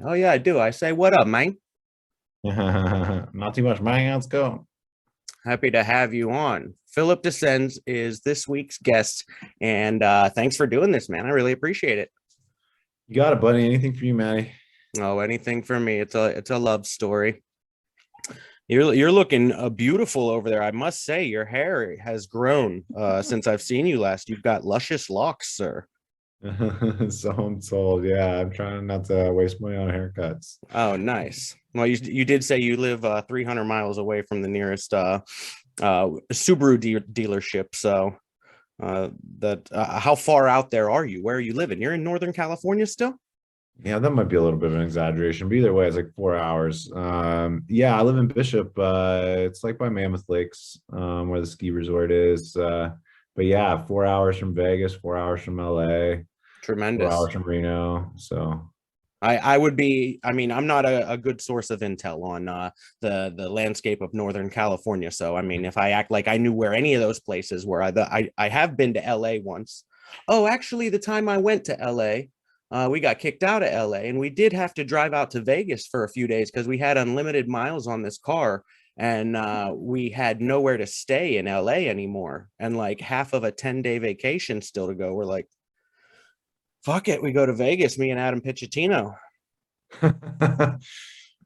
Oh yeah, I do. I say, what up, man? Not too much, man. Let's go. Happy to have you on. Philip Desenze is this week's guest, and thanks for doing this, man. I really appreciate it. You got it, buddy. Anything for you, Maddie? Oh, anything for me. It's a love story. You're looking beautiful over there. I must say, your hair has grown since I've seen you last. You've got luscious locks, sir. So I'm told. Yeah, I'm trying not to waste money on haircuts. Oh, nice. Well, you did say you live 300 miles away from the nearest Subaru dealership. So that how far out there are you? Where are you living? You're in Northern California still? Yeah, that might be a little bit of an exaggeration, but either way, it's like 4 hours. Yeah, I live in Bishop. It's like by Mammoth Lakes, where the ski resort is. But yeah, 4 hours from Vegas, 4 hours from LA, 4 hours Tremendous. from Reno. So I would be, I mean, I'm not a good source of intel on the landscape of Northern California. So I mean, if I act like I knew where any of those places were, I have been to LA once. Oh, actually, the time I went to LA, we got kicked out of LA and we did have to drive out to Vegas for a few days because we had unlimited miles on this car and we had nowhere to stay in LA anymore. And like half of a 10-day vacation still to go. We're like, fuck it, we go to Vegas, me and Adam Pichettino.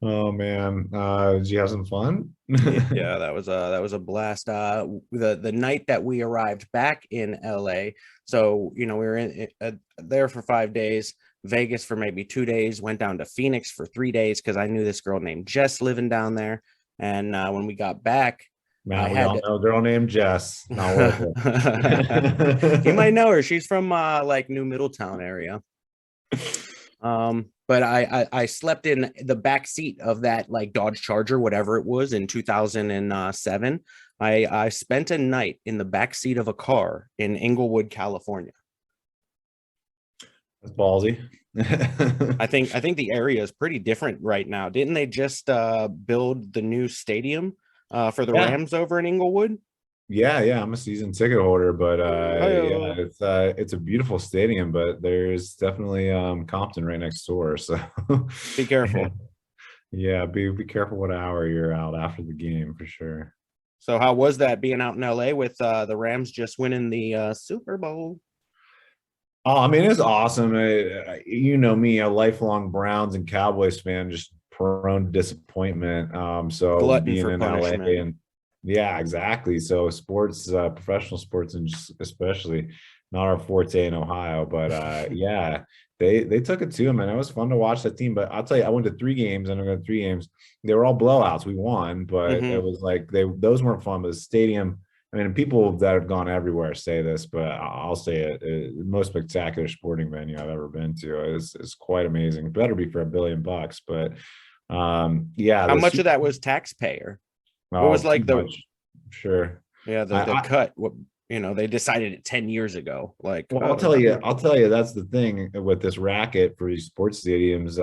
oh man. Did you have some fun? Yeah, that was a blast. The night that we arrived back in LA, so we were in there for 5 days, Vegas for maybe 2 days, went down to Phoenix for 3 days because I knew this girl named Jess living down there. And when we got back, I Matt, we had all to. know a girl named Jess. Not worth You might it. know her. She's from like New Middletown area. But I slept in the back seat of that like Dodge Charger, whatever it was, in 2007. I spent a night in the back seat of a car in Inglewood, California. That's ballsy. I think the area is pretty different right now. Didn't they just build the new stadium for the Yeah. Rams over in Inglewood? Yeah. I'm a season ticket holder, but yeah, Oh, it's a beautiful stadium, but there's definitely Compton right next door. So be careful. yeah, be careful what hour you're out after the game for sure. So how was that being out in LA with the Rams just winning the Super Bowl? Oh, I mean, it's awesome. You know me, a lifelong Browns and Cowboys fan, just prone to disappointment. So Glutton being for in LA punishment. and yeah, exactly. So sports, professional sports, and just especially not our forte in Ohio, but yeah, they took it to them, and it was fun to watch that team. But I'll tell you, I went to 3 games, and I went to 3 games. They were all blowouts. We won, but it Hmm. was like those weren't fun. But the stadium. I mean, people that have gone everywhere say this, but I'll say it: the most spectacular sporting venue I've ever been to. Is quite amazing. Better be for $1 billion, but yeah, How the much of Super. that was taxpayer? What was Oh, too like the much. Sure. yeah the I cut? What they decided it 10 years ago. Like, Well, oh, I'll tell you, that's the thing with this racket for these sports stadiums.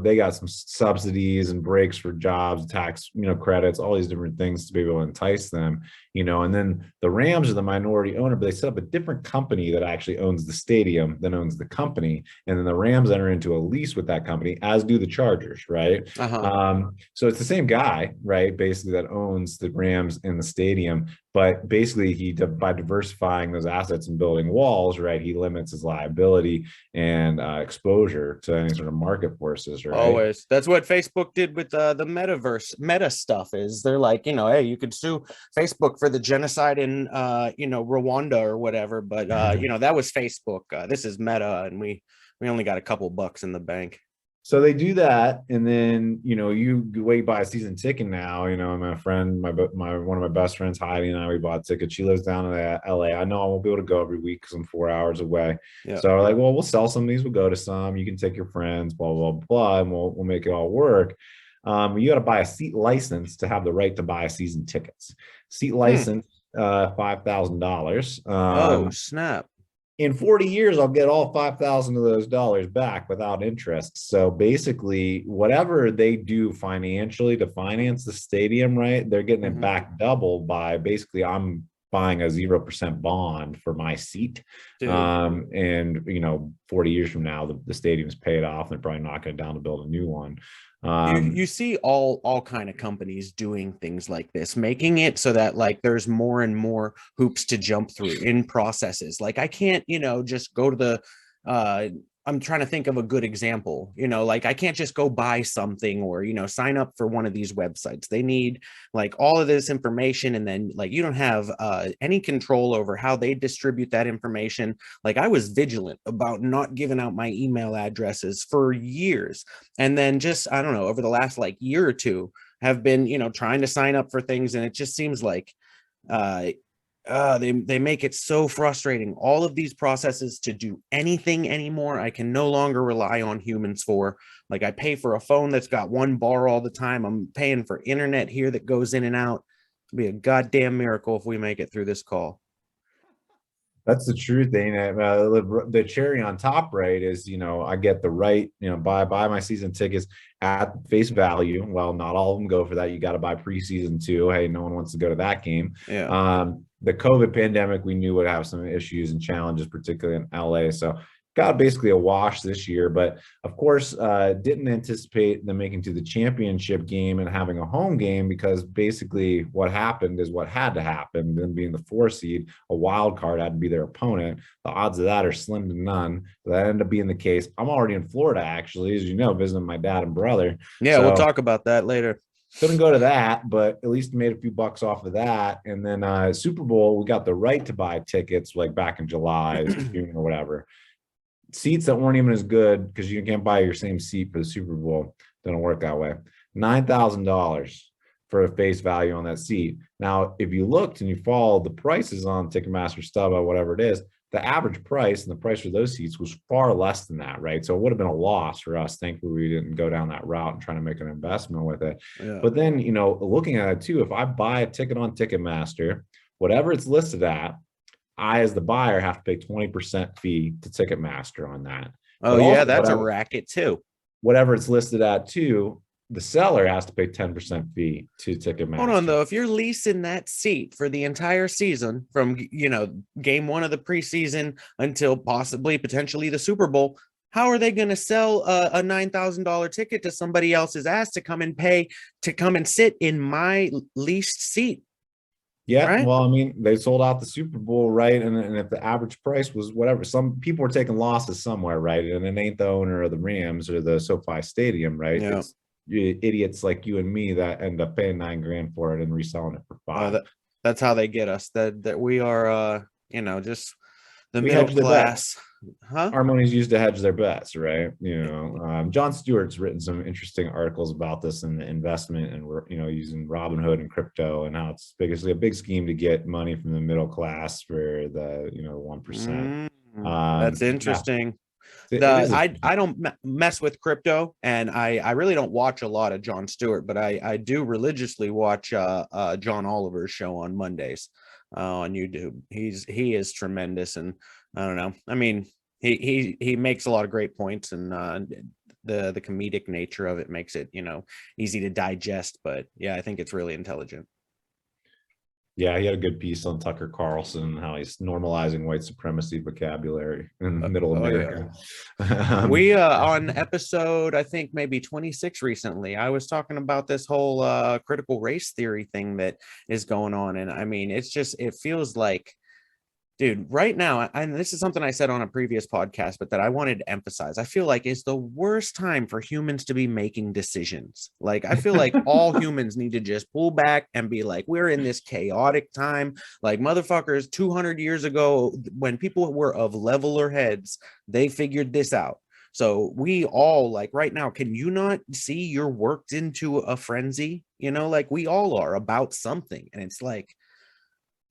They got some subsidies and breaks for jobs, tax, credits, all these different things to be able to entice them, and then the Rams are the minority owner, but they set up a different company that actually owns the stadium than owns the company. And then the Rams enter into a lease with that company, as do the Chargers, right? uh-huh. So it's the same guy, right? Basically, that owns the Rams in the stadium. But basically, by diversifying those assets and building walls, right, he limits his liability and exposure to any sort of market forces, right? Always. That's what Facebook did with the metaverse meta stuff. Is they're like, hey, you could sue Facebook for the genocide in Rwanda or whatever, but that was Facebook. This is Meta, and we only got a couple bucks in the bank. So they do that, and then you wait buy a season ticket now. My friend, my one of my best friends, Heidi, and I, we bought a ticket. She lives down in LA. I know I won't be able to go every week because I'm 4 hours away. Yeah. So we're like, well, we'll sell some of these. We'll go to some. You can take your friends, blah blah blah, and we'll make it all work. You got to buy a seat license to have the right to buy season tickets. Seat Hmm. license, $5,000. Oh, snap. In 40 years, I'll get all 5,000 of those dollars back without interest. So basically, whatever they do financially to finance the stadium, right, they're getting it Hmm. back double by basically I'm buying a 0% bond for my seat. And 40 years from now, the stadium's paid off. They're probably knocking it down to build a new one. You see all kind of companies doing things like this, making it so that like there's more and more hoops to jump through in processes. Like I can't, just go to the I'm trying to think of a good example, like I can't just go buy something or, sign up for one of these websites. They need like all of this information. And then like, you don't have any control over how they distribute that information. Like I was vigilant about not giving out my email addresses for years. And then just, I don't know, over the last like year or two have been, trying to sign up for things. And it just seems like, they make it so frustrating, all of these processes to do anything anymore. I can no longer rely on humans for, like, I pay for a phone that's got one bar all the time. I'm paying for internet here that goes in and out. It'll be a goddamn miracle if we make it through this call. That's the truth. The cherry on top, right, is, I get the right, buy my season tickets at face value. Well, not all of them go for that. You got to buy preseason too. Hey, no one wants to go to that game. Yeah. The COVID pandemic, we knew would have some issues and challenges, particularly in LA. So got basically a wash this year, but of course, didn't anticipate them making to the championship game and having a home game, because basically what happened is what had to happen. Them being the 4 seed, a wild card had to be their opponent. The odds of that are slim to none. That ended up being the case. I'm already in Florida, actually, as you know, visiting my dad and brother. Yeah, so we'll talk about that later. Couldn't go to that, but at least made a few bucks off of that. And then Super Bowl, we got the right to buy tickets like back in July, June or whatever. Seats that weren't even as good, because you can't buy your same seat for the Super Bowl. Doesn't work that way. $9,000 for a face value on that seat. Now, if you looked and you followed the prices on Ticketmaster, StubHub, whatever it is, the average price and the price for those seats was far less than that, right? So it would have been a loss for us. Thankfully, we didn't go down that route and trying to make an investment with it. Yeah. But then, looking at it too, if I buy a ticket on Ticketmaster, whatever it's listed at, I, as the buyer, have to pay 20% fee to Ticketmaster on that. Oh, yeah, that's a racket too. Whatever it's listed at too, the seller has to pay 10% fee to Ticketmaster. Hold on, though. If you're leasing that seat for the entire season from, game one of the preseason until potentially the Super Bowl, how are they going to sell a $9,000 ticket to somebody else's ass to come and pay to come and sit in my leased seat? Yeah, right? Well, I mean, they sold out the Super Bowl, right? And if the average price was whatever, some people are taking losses somewhere, right? And it ain't the owner of the Rams or the SoFi Stadium, right? Yeah. It's idiots like you and me that end up paying $9,000 for it and reselling it for $5,000. That's how they get us. That we are, just the middle class. Huh? Our money's used to hedge their bets, right? John Stewart's written some interesting articles about this and the investment, and we're using Robinhood and crypto, and how it's basically a big scheme to get money from the middle class for the 1%. That's interesting. Yeah. I don't mess with crypto, and I really don't watch a lot of John Stewart, but I do religiously watch John Oliver's show on Mondays on YouTube. He is tremendous, and I don't know. I mean, he makes a lot of great points, and the comedic nature of it makes it easy to digest. But yeah, I think it's really intelligent. Yeah, he had a good piece on Tucker Carlson, how he's normalizing white supremacy vocabulary in Middle America. Yeah. We on episode, I think maybe 26 recently, I was talking about this whole critical race theory thing that is going on. And I mean, it feels like, dude, right now, and this is something I said on a previous podcast, but that I wanted to emphasize, I feel like it's the worst time for humans to be making decisions. Like, I feel like all humans need to just pull back and be like, we're in this chaotic time. Like, motherfuckers, 200 years ago, when people were of leveler heads, they figured this out. So we all, like, right now, can you not see you're worked into a frenzy? Like, we all are about something. And it's like,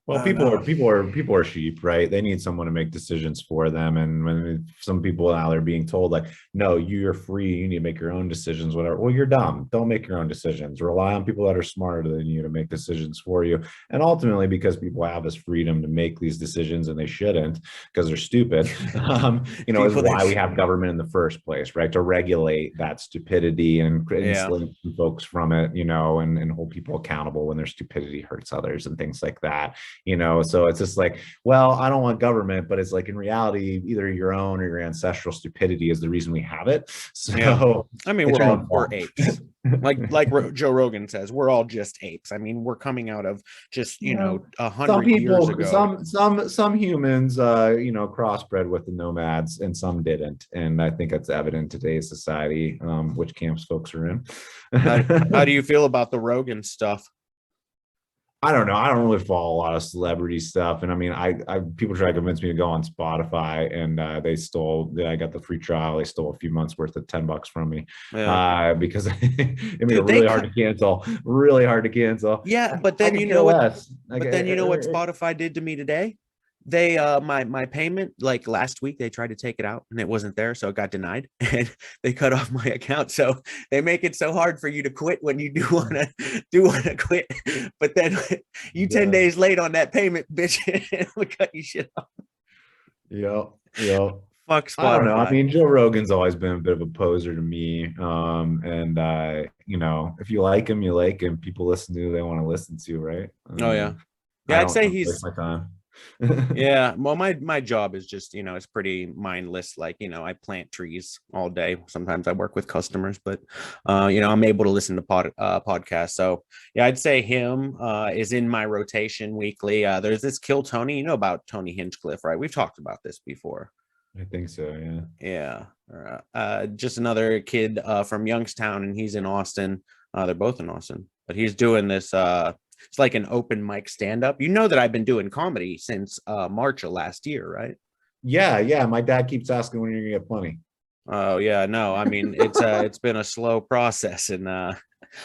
well, people are sheep, right? They need someone to make decisions for them. And when some people now are being told, like, no, you're free, you need to make your own decisions, whatever. Well, you're dumb. Don't make your own decisions. Rely on people that are smarter than you to make decisions for you. And ultimately, because people have this freedom to make these decisions, and they shouldn't because they're stupid, is why we have government in the first place, right? To regulate that stupidity and insulate folks from it, and hold people accountable when their stupidity hurts others and things like that. So it's just like, well, I don't want government, but it's like in reality, either your own or your ancestral stupidity is the reason we have it. Yeah. So I mean, we're apes. Like Joe Rogan says, we're all just apes. I mean, we're coming out of just, 100 years ago. Some humans, crossbred with the nomads, and some didn't. And I think that's evident in today's society, which camps folks are in. How do you feel about the Rogan stuff? I don't know. I don't really follow a lot of celebrity stuff, and I mean, I people try to convince me to go on Spotify, and I got the free trial. They stole a few months worth of $10 from me, because it made it really hard to cancel. Really hard to cancel. Yeah, but then you know what Spotify did to me today? They my payment, like last week, they tried to take it out and it wasn't there, so it got denied and they cut off my account. So they make it so hard for you to quit when you do want to quit, but then you 10 days late on that payment, bitch, we cut you shit off. Yeah. Fuck Spotify. I don't know. I mean, Joe Rogan's always been a bit of a poser to me. If you like him, you like him. People listen to who they want to listen to, right? Oh yeah. I'd say he's my time. Yeah, well, my job is just, it's pretty mindless. Like, I plant trees all day. Sometimes I work with customers, but I'm able to listen to podcasts. So yeah, I'd say him is in my rotation weekly. There's this Kill Tony. You know about Tony Hinchcliffe, right? We've talked about this before. I think so, yeah. Just another kid from Youngstown, and he's in Austin. They're both in Austin, but he's doing this it's like an open mic stand-up. You know that I've been doing comedy since March of last year, right? Yeah. My dad keeps asking when you're gonna get funny. Oh yeah, no, I mean it's been a slow process, and I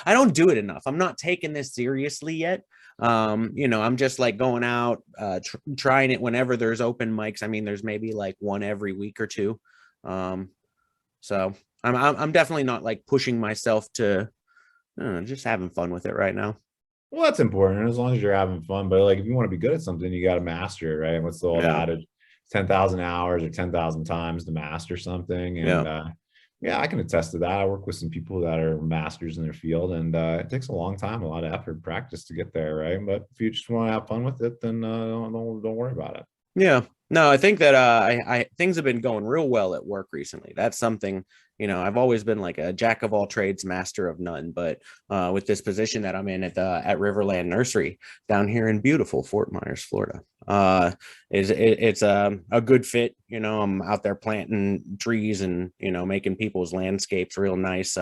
don't do it enough. I'm not taking this seriously yet. I'm just like going out, trying it whenever there's open mics. I mean, there's maybe like one every week or two. So I'm definitely not like pushing myself to just having fun with it right now. Well, that's important as long as you're having fun. But like, if you want to be good at something, you got to master it, right? What's the old adage? 10,000 hours or 10,000 times to master something. And I can attest to that. I work with some people that are masters in their field, and it takes a long time, a lot of effort, practice to get there, right? But if you just want to have fun with it, then don't worry about it. Yeah. No, I think that I things have been going real well at work recently. That's something, I've always been like a jack of all trades, master of none. But with this position that I'm in at Riverland Nursery down here in beautiful Fort Myers, Florida, it's a good fit. I'm out there planting trees and making people's landscapes real nice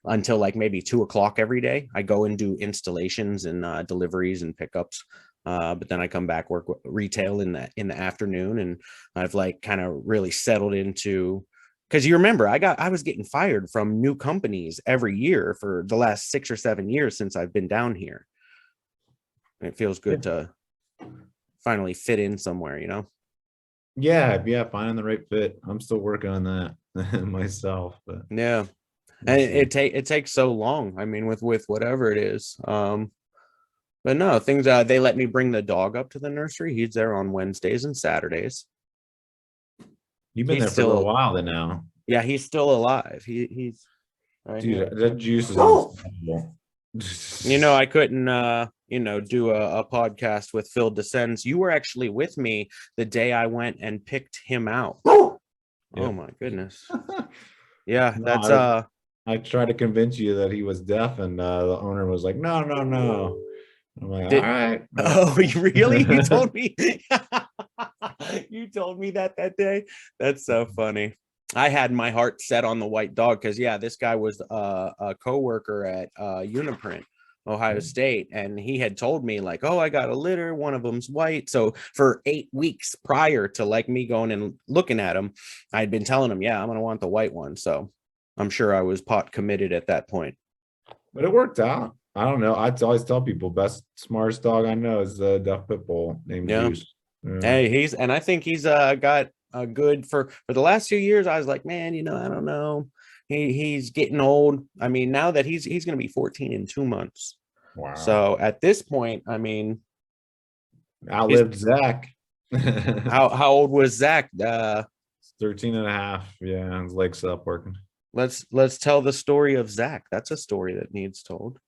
until like maybe 2:00 every day. I go and do installations and deliveries and pickups. But then I come back, work retail in the afternoon, and I've like kind of really settled into, because you remember I was getting fired from new companies every year for the last 6 or 7 years since I've been down here. And it feels good to finally fit in somewhere, Yeah, finding the right fit. I'm still working on that myself, but yeah, and it takes so long. I mean, with whatever it is. But no, things they let me bring the dog up to the nursery. He's there on Wednesdays and Saturdays. You've been there for a little while then now. Yeah, he's still alive. He's right. Dude, that juice is unstoppable. I couldn't do a podcast with Phil Desenze. You were actually with me the day I went and picked him out. Oh my goodness. Yeah, that's I tried to convince you that he was deaf, and the owner was like, no. I'm like, all right. Oh, really? You told me. You told me that day. That's so funny. I had my heart set on the white dog because this guy was a coworker at Uniprint, Ohio State, and he had told me like, oh, I got a litter, one of them's white. So for 8 weeks prior to like me going and looking at him, I'd been telling him, I'm gonna want the white one. So I'm sure I was pot committed at that point. But it worked out. I don't know. I always tell people best smartest dog I know is the deaf pit bull named Juice. Yeah. Hey, I think he's got a good for the last few years. I was like, man, I don't know. He's getting old. I mean, now that he's going to be 14 in 2 months. Wow. So at this point, I mean, outlived Zach. how old was Zach? 13 and a half. Yeah, his legs stopped working. Let's tell the story of Zach. That's a story that needs told.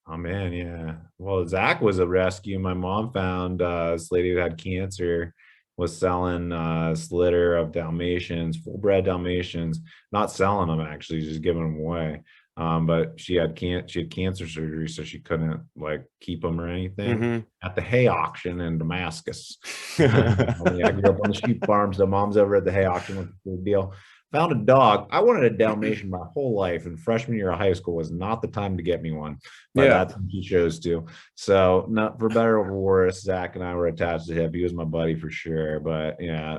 Oh man, yeah. Well, Zach was a rescue. My mom found this lady who had cancer was selling this litter of Dalmatians, full bred Dalmatians, not selling them actually, just giving them away. But she had cancer surgery, so she couldn't like keep them or anything Mm-hmm. at the hay auction in Damascus. Yeah, I grew up on the sheep farm, so mom's over at the hay auction with the deal. Found a dog. I wanted a Dalmatian my whole life, and freshman year of high school was not the time to get me one, but Yeah. that's when he chose to. So, not for better or for worse, Zach and I were attached to him. He was my buddy for sure. But yeah,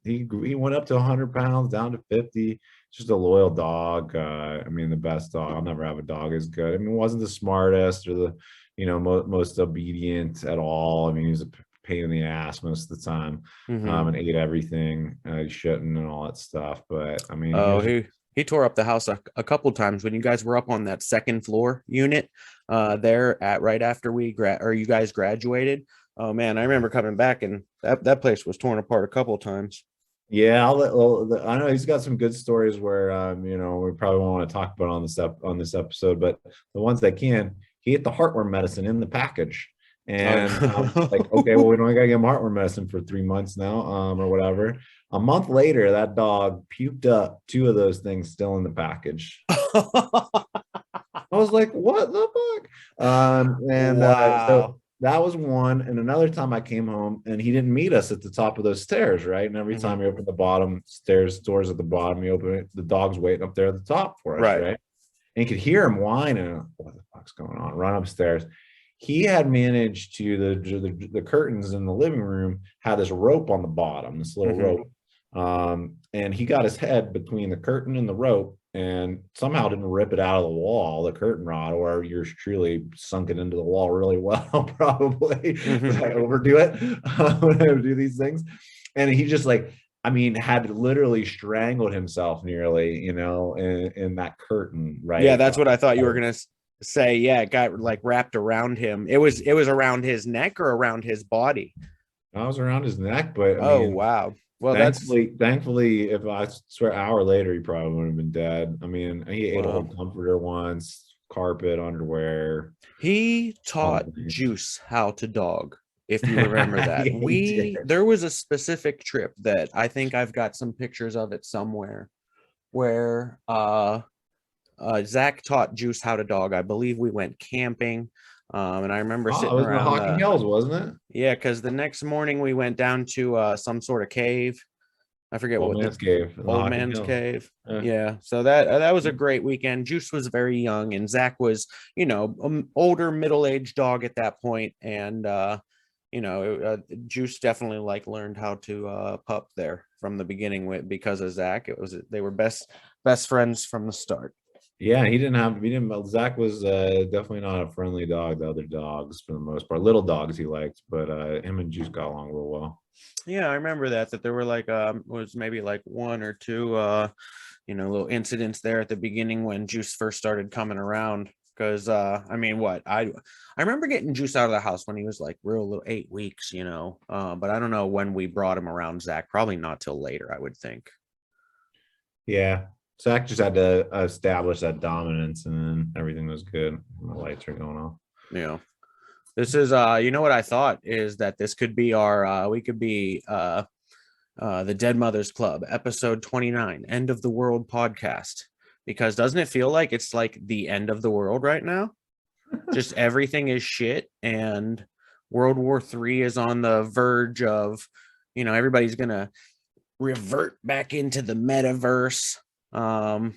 he went up to 100 pounds, down to 50. Just a loyal dog. I mean, the best dog. I'll never have a dog as good. I mean, it wasn't the smartest or the, most obedient at all. I mean, he was a pain in the ass most of the time, Mm-hmm. and ate everything he shouldn't and all that stuff. But I mean, Oh, he tore up the house a couple times when you guys were up on that second floor unit there at right after you guys graduated. Oh man, I remember coming back and that place was torn apart a couple times. yeah, I know he's got some good stories where we probably won't want to talk about on this episode, but the ones that can, he ate the heartworm medicine in the package. And like, okay, well, we don't gotta give him heartworm medicine for 3 months now, or whatever. A month later, that dog puked up 2 of those things still in the package. I was like, what the fuck? So Wow. that was one. And another time I came home and he didn't meet us at the top of those stairs, right? And every time Mhm. we opened the bottom stairs, doors at the bottom, we open it, the dog's waiting up there at the top for us, Right. right? And you could hear him whining. What the fuck's going on? Run upstairs. He had managed to the curtains in the living room had this rope on the bottom, this little Mhm. rope. And he got his head between the curtain and the rope and somehow didn't rip it out of the wall, the curtain rod, or yours truly sunk it into the wall really well, probably. Mhm. I overdo it when I do these things. And he just like, I mean, had literally strangled himself nearly, in that curtain, Yeah, right? that's what I thought you were gonna say. Yeah, it got like wrapped around him. It was around his neck or around his body. I was around his neck, but I Oh mean, wow. Well, that's thankfully, if I swear, an hour later, he probably would have been dead. I mean, he ate a whole wow. comforter once, carpet, underwear, He all taught the things. Juice how to dog. If you remember that, Yeah, he did. there was a specific trip that I think I've got some pictures of it somewhere where Zach taught Juice how to dog. I believe we went camping. And I remember Oh, it sitting was in the around Hocking Hills, wasn't it? yeah, because the next morning we went down to some sort of cave. I forget Old what the Man's Cave in the old Hocking man's Hills. cave. Yeah. Yeah. So that was a great weekend. Juice was very young and Zach was, older middle-aged dog at that point. And Juice definitely like learned how to pup there from the beginning because of Zach. They were best friends from the start. Yeah, Zach was definitely not a friendly dog to other dogs for the most part. Little dogs he liked, but him and Juice got along real well. Yeah, I remember that there were like was maybe like one or two little incidents there at the beginning when Juice first started coming around. Because I mean, I remember getting Juice out of the house when he was like real little 8 weeks, but I don't know when we brought him around Zach. Probably not till later, I would think. Yeah. Zach just had to establish that dominance and then everything was good. The lights are going off. Yeah. This is what I thought is that this could be our we could be the Dead Mothers Club, episode 29, End of the World podcast. Because doesn't it feel like it's like the end of the world right now? Just everything is shit, and World War III is on the verge of, everybody's gonna revert back into the metaverse. I've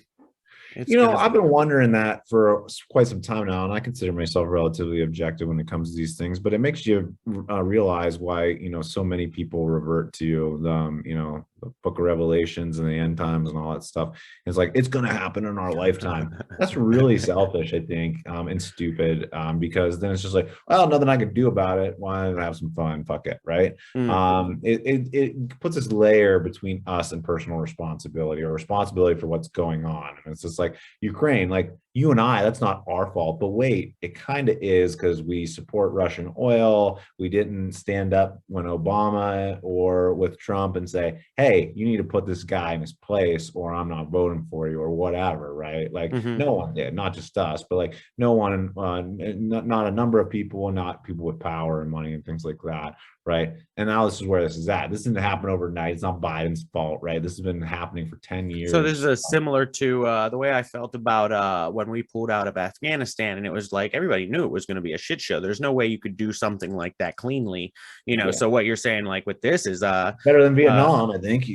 been wondering that for quite some time now, and I consider myself relatively objective when it comes to these things. But it makes you realize why so many people revert to the Book of Revelations and the end times and all that stuff. It's like it's going to happen in our lifetime. That's really selfish, I think, and stupid. Because then it's just like, well, nothing I could do about it. Why not have some fun? Fuck it, right? It puts this layer between us and personal responsibility or responsibility for what's going on. And it's just like Ukraine, like you and I, that's not our fault. But wait, it kind of is, because we support Russian oil. We didn't stand up when Obama or with Trump and say, hey, you need to put this guy in his place or I'm not voting for you or whatever, right? Like Hmm. no one did, not just us, but like no one, not a number of people, not people with power and money and things like that, right? And now this is where this is at. This didn't happen overnight. It's not Biden's fault, right? This has been happening for 10 So this is years. a similar to the way I felt about when we pulled out of Afghanistan, and it was like everybody knew it was going to be a shit show. There's no way you could do something like that cleanly, you know. Yeah. So what you're saying, like with this, is Better than uh Vietnam, I think.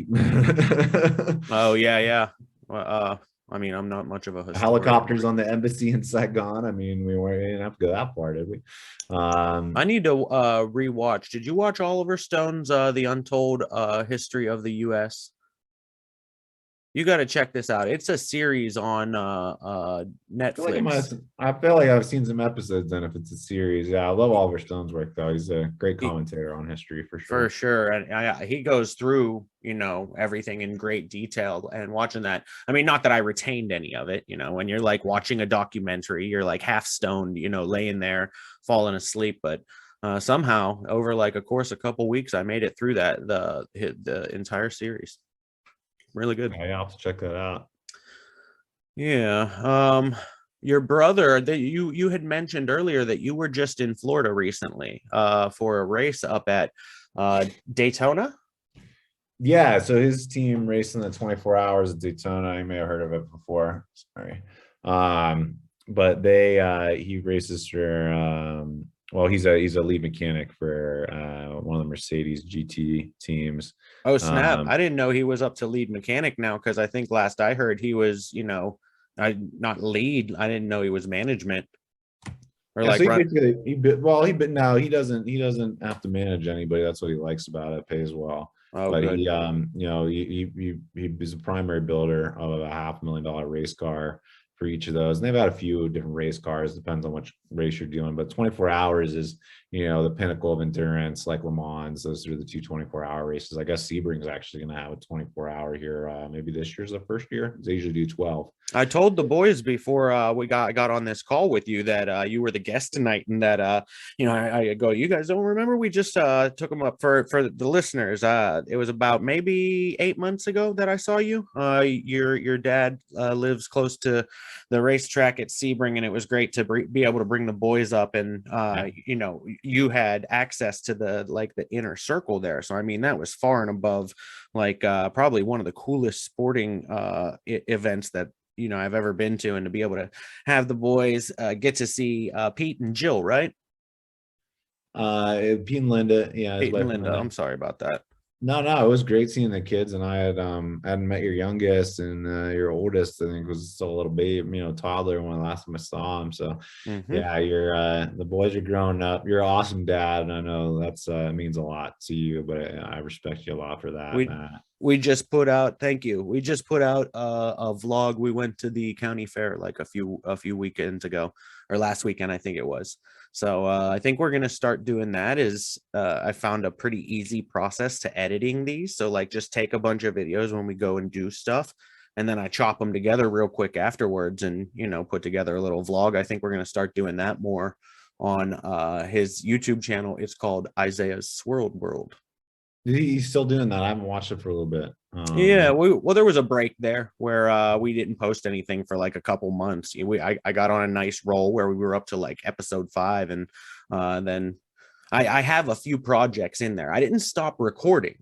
oh yeah, yeah. I mean, I'm not much of a historian. Helicopters on the embassy in Saigon. I mean, we didn't have to go that far, did we? I need to rewatch. Did you watch Oliver Stone's The Untold History of the US? You got to check this out. It's a series on Netflix. I feel like I've seen some episodes then if it's a series. Yeah, I love Oliver Stone's work though. He's a great He, commentator on history for for sure. sure, and he goes through, you know, everything in great detail. And watching that, I mean, not that I retained any of it, you know. When you're like watching a documentary, you're like half stoned, you know, laying there falling asleep, but somehow over like a course a couple weeks I made it through that the entire series. Really good. Yeah, I'll have to check that out. Yeah. Your brother, that you had mentioned earlier that you were just in Florida recently for a race up at Daytona. Yeah, so his team racing the 24 hours at Daytona. You may have heard of it before. Sorry. But he races for well, he's a lead mechanic for one of the Mercedes GT teams. Oh snap. Um, I didn't know he was up to lead mechanic now, because I think last I heard he was, you know, I not lead. I didn't know he was management or yeah, so like he run. basically but no, he doesn't have to manage anybody. That's what he likes about it. It pays well. Oh, But good. he you know, he is a primary builder of a $500,000 race car for each of those. And they've had a few different race cars, depends on which race you're doing. But 24 hours is, you know, the pinnacle of endurance, like Le Mans. Those are the two 24-hour races. I guess Sebring's actually going to have a 24-hour here. Maybe this year's the first year. They usually do 12. I told the boys before we got on this call with you that you were the guest tonight, and that you know, I go, you guys don't remember, we just took them up for the listeners. It was about maybe 8 months ago that I saw you. Your dad lives close to the racetrack at Sebring, and it was great to be able to bring the boys up, and Yeah. you know, you had access to the inner circle there. So I mean, that was far and above like probably one of the coolest sporting events that, you know, I've ever been to. And to be able to have the boys get to see Pete and Jill, right? Pete and Linda, yeah, his Pete and wife Linda. Linda. I'm sorry about that. No, it was great seeing the kids, and I hadn't met your youngest, and your oldest, I think, was still a little baby, you know, toddler when the last time I saw him. So Hmm. yeah, you're the boys are growing up. You're an awesome dad, and I know that's means a lot to you, but I respect you a lot for that, We Matt. we just put out, thank you. We just put out a vlog. We went to the county fair like a few weekends ago, or last weekend, I think it was. So I think we're gonna start doing that. Is I found a pretty easy process to editing these. So like just take a bunch of videos when we go and do stuff, and then I chop them together real quick afterwards, and, you know, put together a little vlog. I think we're gonna start doing that more on his YouTube channel. It's called Isaiah's Swirled World. He's still doing that. I haven't watched it for a little bit. Yeah, well, there was a break there where we didn't post anything for like a couple months. I got on a nice roll where we were up to like episode 5, and then I have a few projects in there. I didn't stop recording.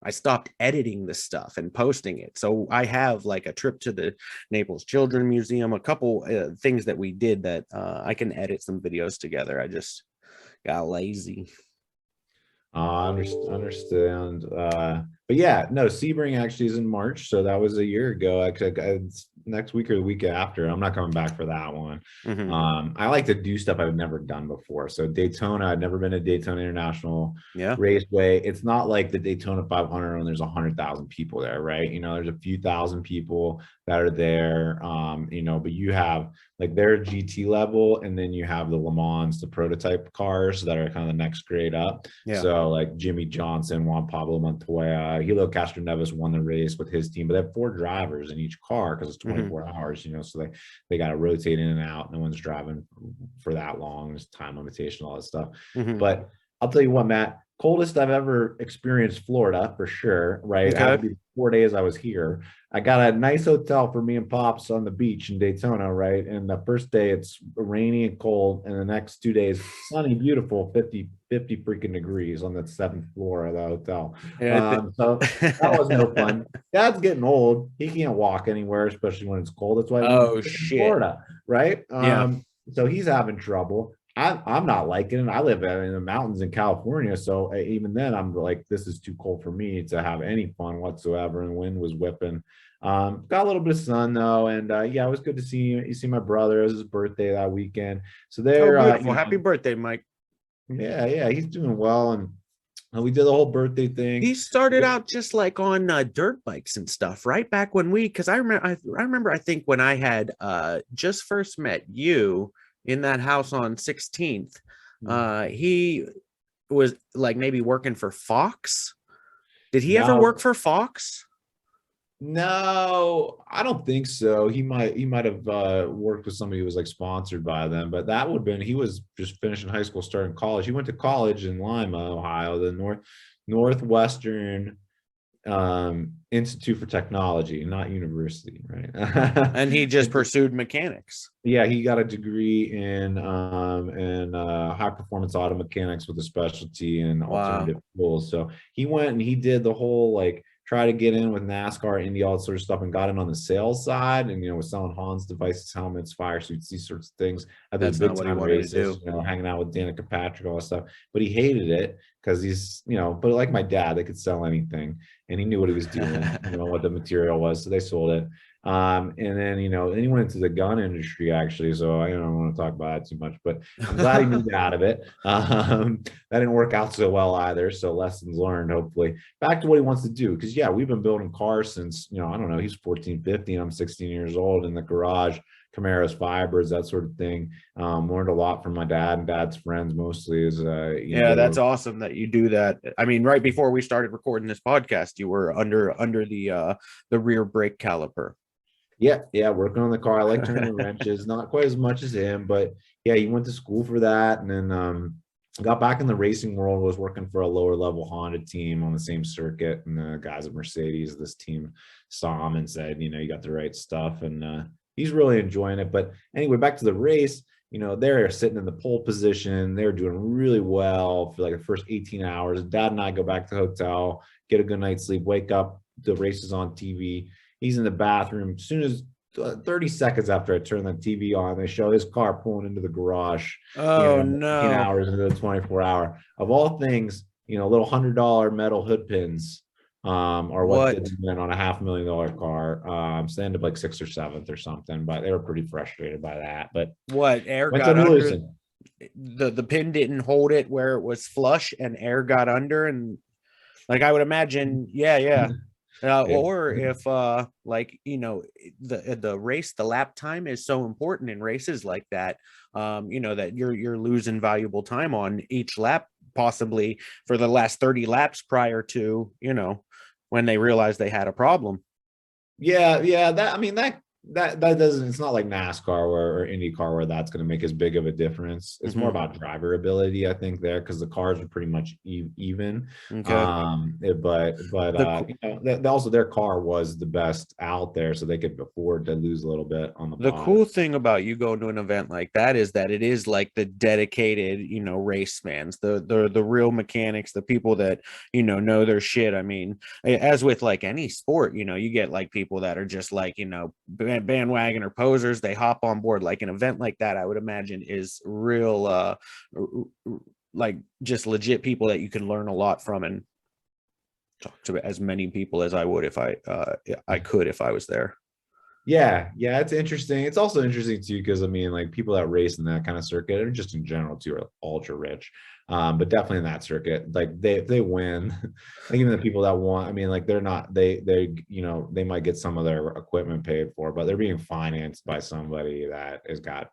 I stopped editing the stuff and posting it. So I have like a trip to the Naples Children Museum, a couple things that we did that I can edit some videos together. I just got lazy. Understand. But yeah, no, Sebring actually is in March, so that was a year ago. It's next week or the week after. I'm not coming back for that one. Hmm. I like to do stuff I've never done before. So Daytona, I've never been to Daytona International Yeah. Raceway. It's not like the Daytona 500 and there's 100,000 people there, right? You know, there's a few thousand people that are there. You know, but you have like their GT level, and then you have the Le Mans, the prototype cars that are kind of the next grade up. Yeah. So like Jimmy Johnson, Juan Pablo Montoya, Hilo Castroneves won the race with his team, but they have 4 drivers in each car because it's 24 hours, so they got to rotate in and out. No one's driving for that long. There's time limitation, all that stuff. But I'll tell you what, Matt, coldest I've ever experienced Florida for sure, right? It had to be 4 days I was here. I got a nice hotel for me and Pops on the beach in Daytona, right? And the first day it's rainy and cold, and the next 2 days sunny, beautiful, 50 freaking degrees on the 7th floor of the hotel. So that was no fun. Dad's getting old. He can't walk anywhere, especially when it's cold. That's why we in Florida, right? So he's having trouble. I'm not liking it. I live in the mountains in California, so even then I'm like, this is too cold for me to have any fun whatsoever. And wind was whipping. Got a little bit of sun though, and yeah, it was good to see you see my brother. It was his birthday that weekend, so there. Beautiful. Happy birthday, Mike. Yeah, he's doing well, and we did the whole birthday thing. He started out just like on dirt bikes and stuff, right? Back when because I remember I think when I had just first met you in that house on 16th, he was like maybe working for Fox. Did he ever work for Fox? No, I don't think so. He might have worked with somebody who was like sponsored by them, but that would have been, he was just finishing high school, starting college. He went to college in Lima, Ohio, the Northwestern Institute for Technology, not university, right? And he just pursued mechanics. Yeah, he got a degree in high performance auto mechanics with a specialty in alternative fuels. So he went and he did the whole like try to get in with NASCAR, Indy, all that sort of stuff, and got in on the sales side, and was selling Hans devices, helmets, fire suits, these sorts of things at those big time races, hanging out with Danica Patrick, all that stuff. But he hated it because he's, but like my dad, they could sell anything, and he knew what he was doing, what the material was, so they sold it. And then then he went into the gun industry actually, so I don't want to talk about that too much, but I'm glad he moved out of it. That didn't work out so well either, so lessons learned. Hopefully back to what he wants to do, because we've been building cars since I don't know, he's 14, 15, I'm 16 years old, in the garage, Camaros, fibers, that sort of thing. Learned a lot from my dad and dad's friends mostly. Is that's awesome that you do that. I mean, right before we started recording this podcast, you were under the rear brake caliper. Yeah, working on the car. I like turning wrenches, not quite as much as him, but yeah, he went to school for that, and then got back in the racing world. Was working for a lower level Honda team on the same circuit, and the guys at Mercedes, this team, saw him and said, you got the right stuff, and he's really enjoying it. But anyway, back to the race. They're sitting in the pole position. They're doing really well for like the first 18 hours. Dad and I go back to the hotel, get a good night's sleep, wake up, the race is on TV. He's in the bathroom. As soon as 30 seconds after I turn the TV on, they show his car pulling into the garage. Oh, no. 18 hours into the 24-hour. Of all things, little $100 metal hood pins are what did win on a $500,000 car. So they ended up like 6th or 7th or something, but they were pretty frustrated by that. But air got under? The pin didn't hold it where it was flush, and air got under, and like I would imagine, yeah. Or if the race, the lap time is so important in races like that, that you're losing valuable time on each lap, possibly for the last 30 laps prior to, when they realized they had a problem. Yeah. That doesn't, it's not like NASCAR or IndyCar where that's going to make as big of a difference. It's more about driver ability, I think, there, because the cars are pretty much even. Also their car was the best out there, so they could afford to lose a little bit on the cool thing about you going to an event like that is that it is like the dedicated race fans, the real mechanics, the people that know their shit. I mean, as with like any sport, you get like people that are just like bandwagon or posers. They hop on board. Like an event like that, I would imagine, is real like just legit people that you can learn a lot from and talk to as many people as I would if I could if I was there. Yeah, it's interesting. It's also interesting too, because I mean, like, people that race in that kind of circuit, or just in general too, are ultra rich. But definitely in that circuit, like they win. Like, even the people that want, I mean, like, they're not, they they might get some of their equipment paid for, but they're being financed by somebody that has got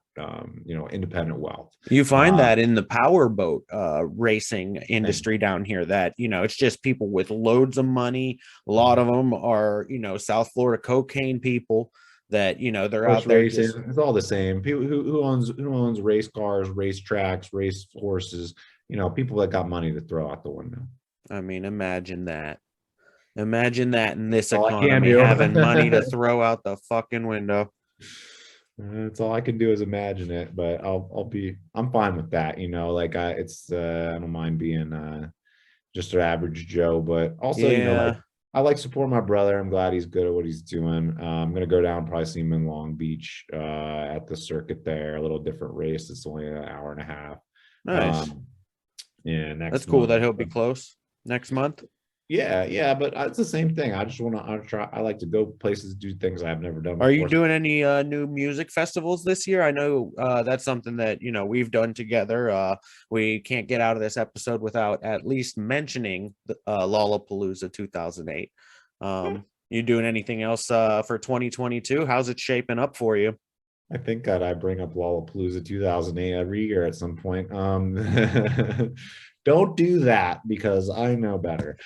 independent wealth. You find that in the power boat racing industry down here, that it's just people with loads of money. A lot of them are South Florida cocaine people that, you know, they're Horse out there racing, just, it's all the same. People who owns race cars, race tracks, race horses, people that got money to throw out the window. I mean, imagine that in this All I can economy, do. having money to throw out the fucking window. That's all I can do is imagine it, but I'm fine with that. Like I don't mind being just an average Joe, but also, like Yeah, I like support my brother. I'm glad he's good at what he's doing. I'm gonna go down, probably see him in Long Beach at the circuit there, a little different race. It's only an hour and a half. nice. Um, yeah, That's next cool that month. he'll be close next month. Yeah, but it's the same thing. I just want to try. I like to go places, do things I've never done Are you before. doing any new music festivals this year? I know that's something that, you know, we've done together. We can't get out of this episode without at least mentioning the Lollapalooza 2008. You doing anything else for 2022? How's it shaping up for you? I think that I bring up Lollapalooza 2008 every year at some point. Don't do that because I know better.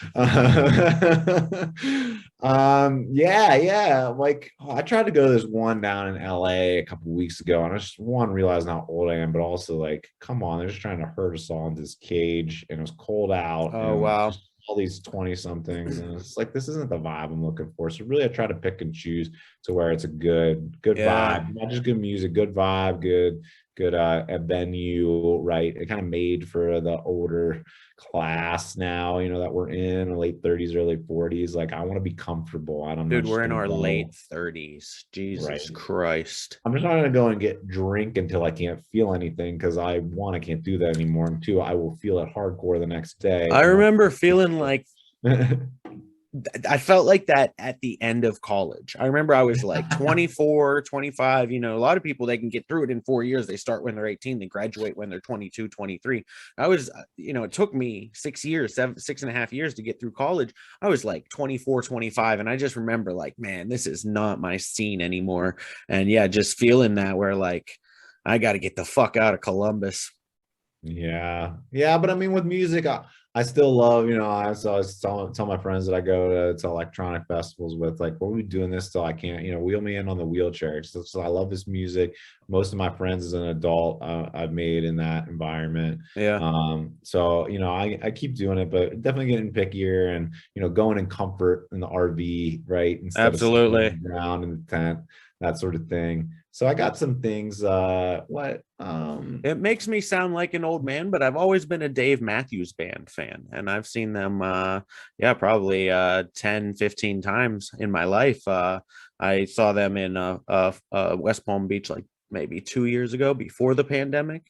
Yeah. Like I tried to go to this one down in LA a couple weeks ago, and I just realized how old I am, but also like, come on, they're just trying to herd us all into this cage, and it was cold out, Oh, and wow. just all these 20 somethings, and it's like this isn't the vibe I'm looking for. So really, I try to pick and choose to where it's a good Yeah. vibe, not just good music, good vibe, good a venue, right? It kind of made for the older class now, that we're in late 30s, early 40s. Like I want to be comfortable. I'm not Dude, just we're in gonna our late go, 30s. right. Jesus Christ. I'm just not gonna go and get drink until I can't feel anything because I can't do that anymore. And two, I will feel it hardcore the next day. I And remember feeling like that's I felt like that at the end of college. I remember I was like 24, 25. You know, a lot of people, they can get through it in 4 years. They start when they're 18, they graduate when they're 22, 23. I was, it took me 6 years, 6.5 years to get through college. I was like 24, 25. And I just remember like, man, this is not my scene anymore. And yeah, just feeling that where like, I got to get the fuck out of Columbus. yeah. But I mean, with music, I still love, I always tell my friends that I go to electronic festivals with, like, what are we doing this till I can't, wheel me in on the wheelchair. So I love this music. Most of my friends as an adult, I've made in that environment. Yeah, So, I keep doing it, but definitely getting pickier and, going in comfort in the RV, right? Instead of sleeping on absolutely. the ground in the tent, that sort of thing. So I got some things, It makes me sound like an old man, but I've always been a Dave Matthews Band fan, and I've seen them yeah, probably 10, 15 times in my life. I saw them in West Palm Beach like maybe 2 years ago before the pandemic.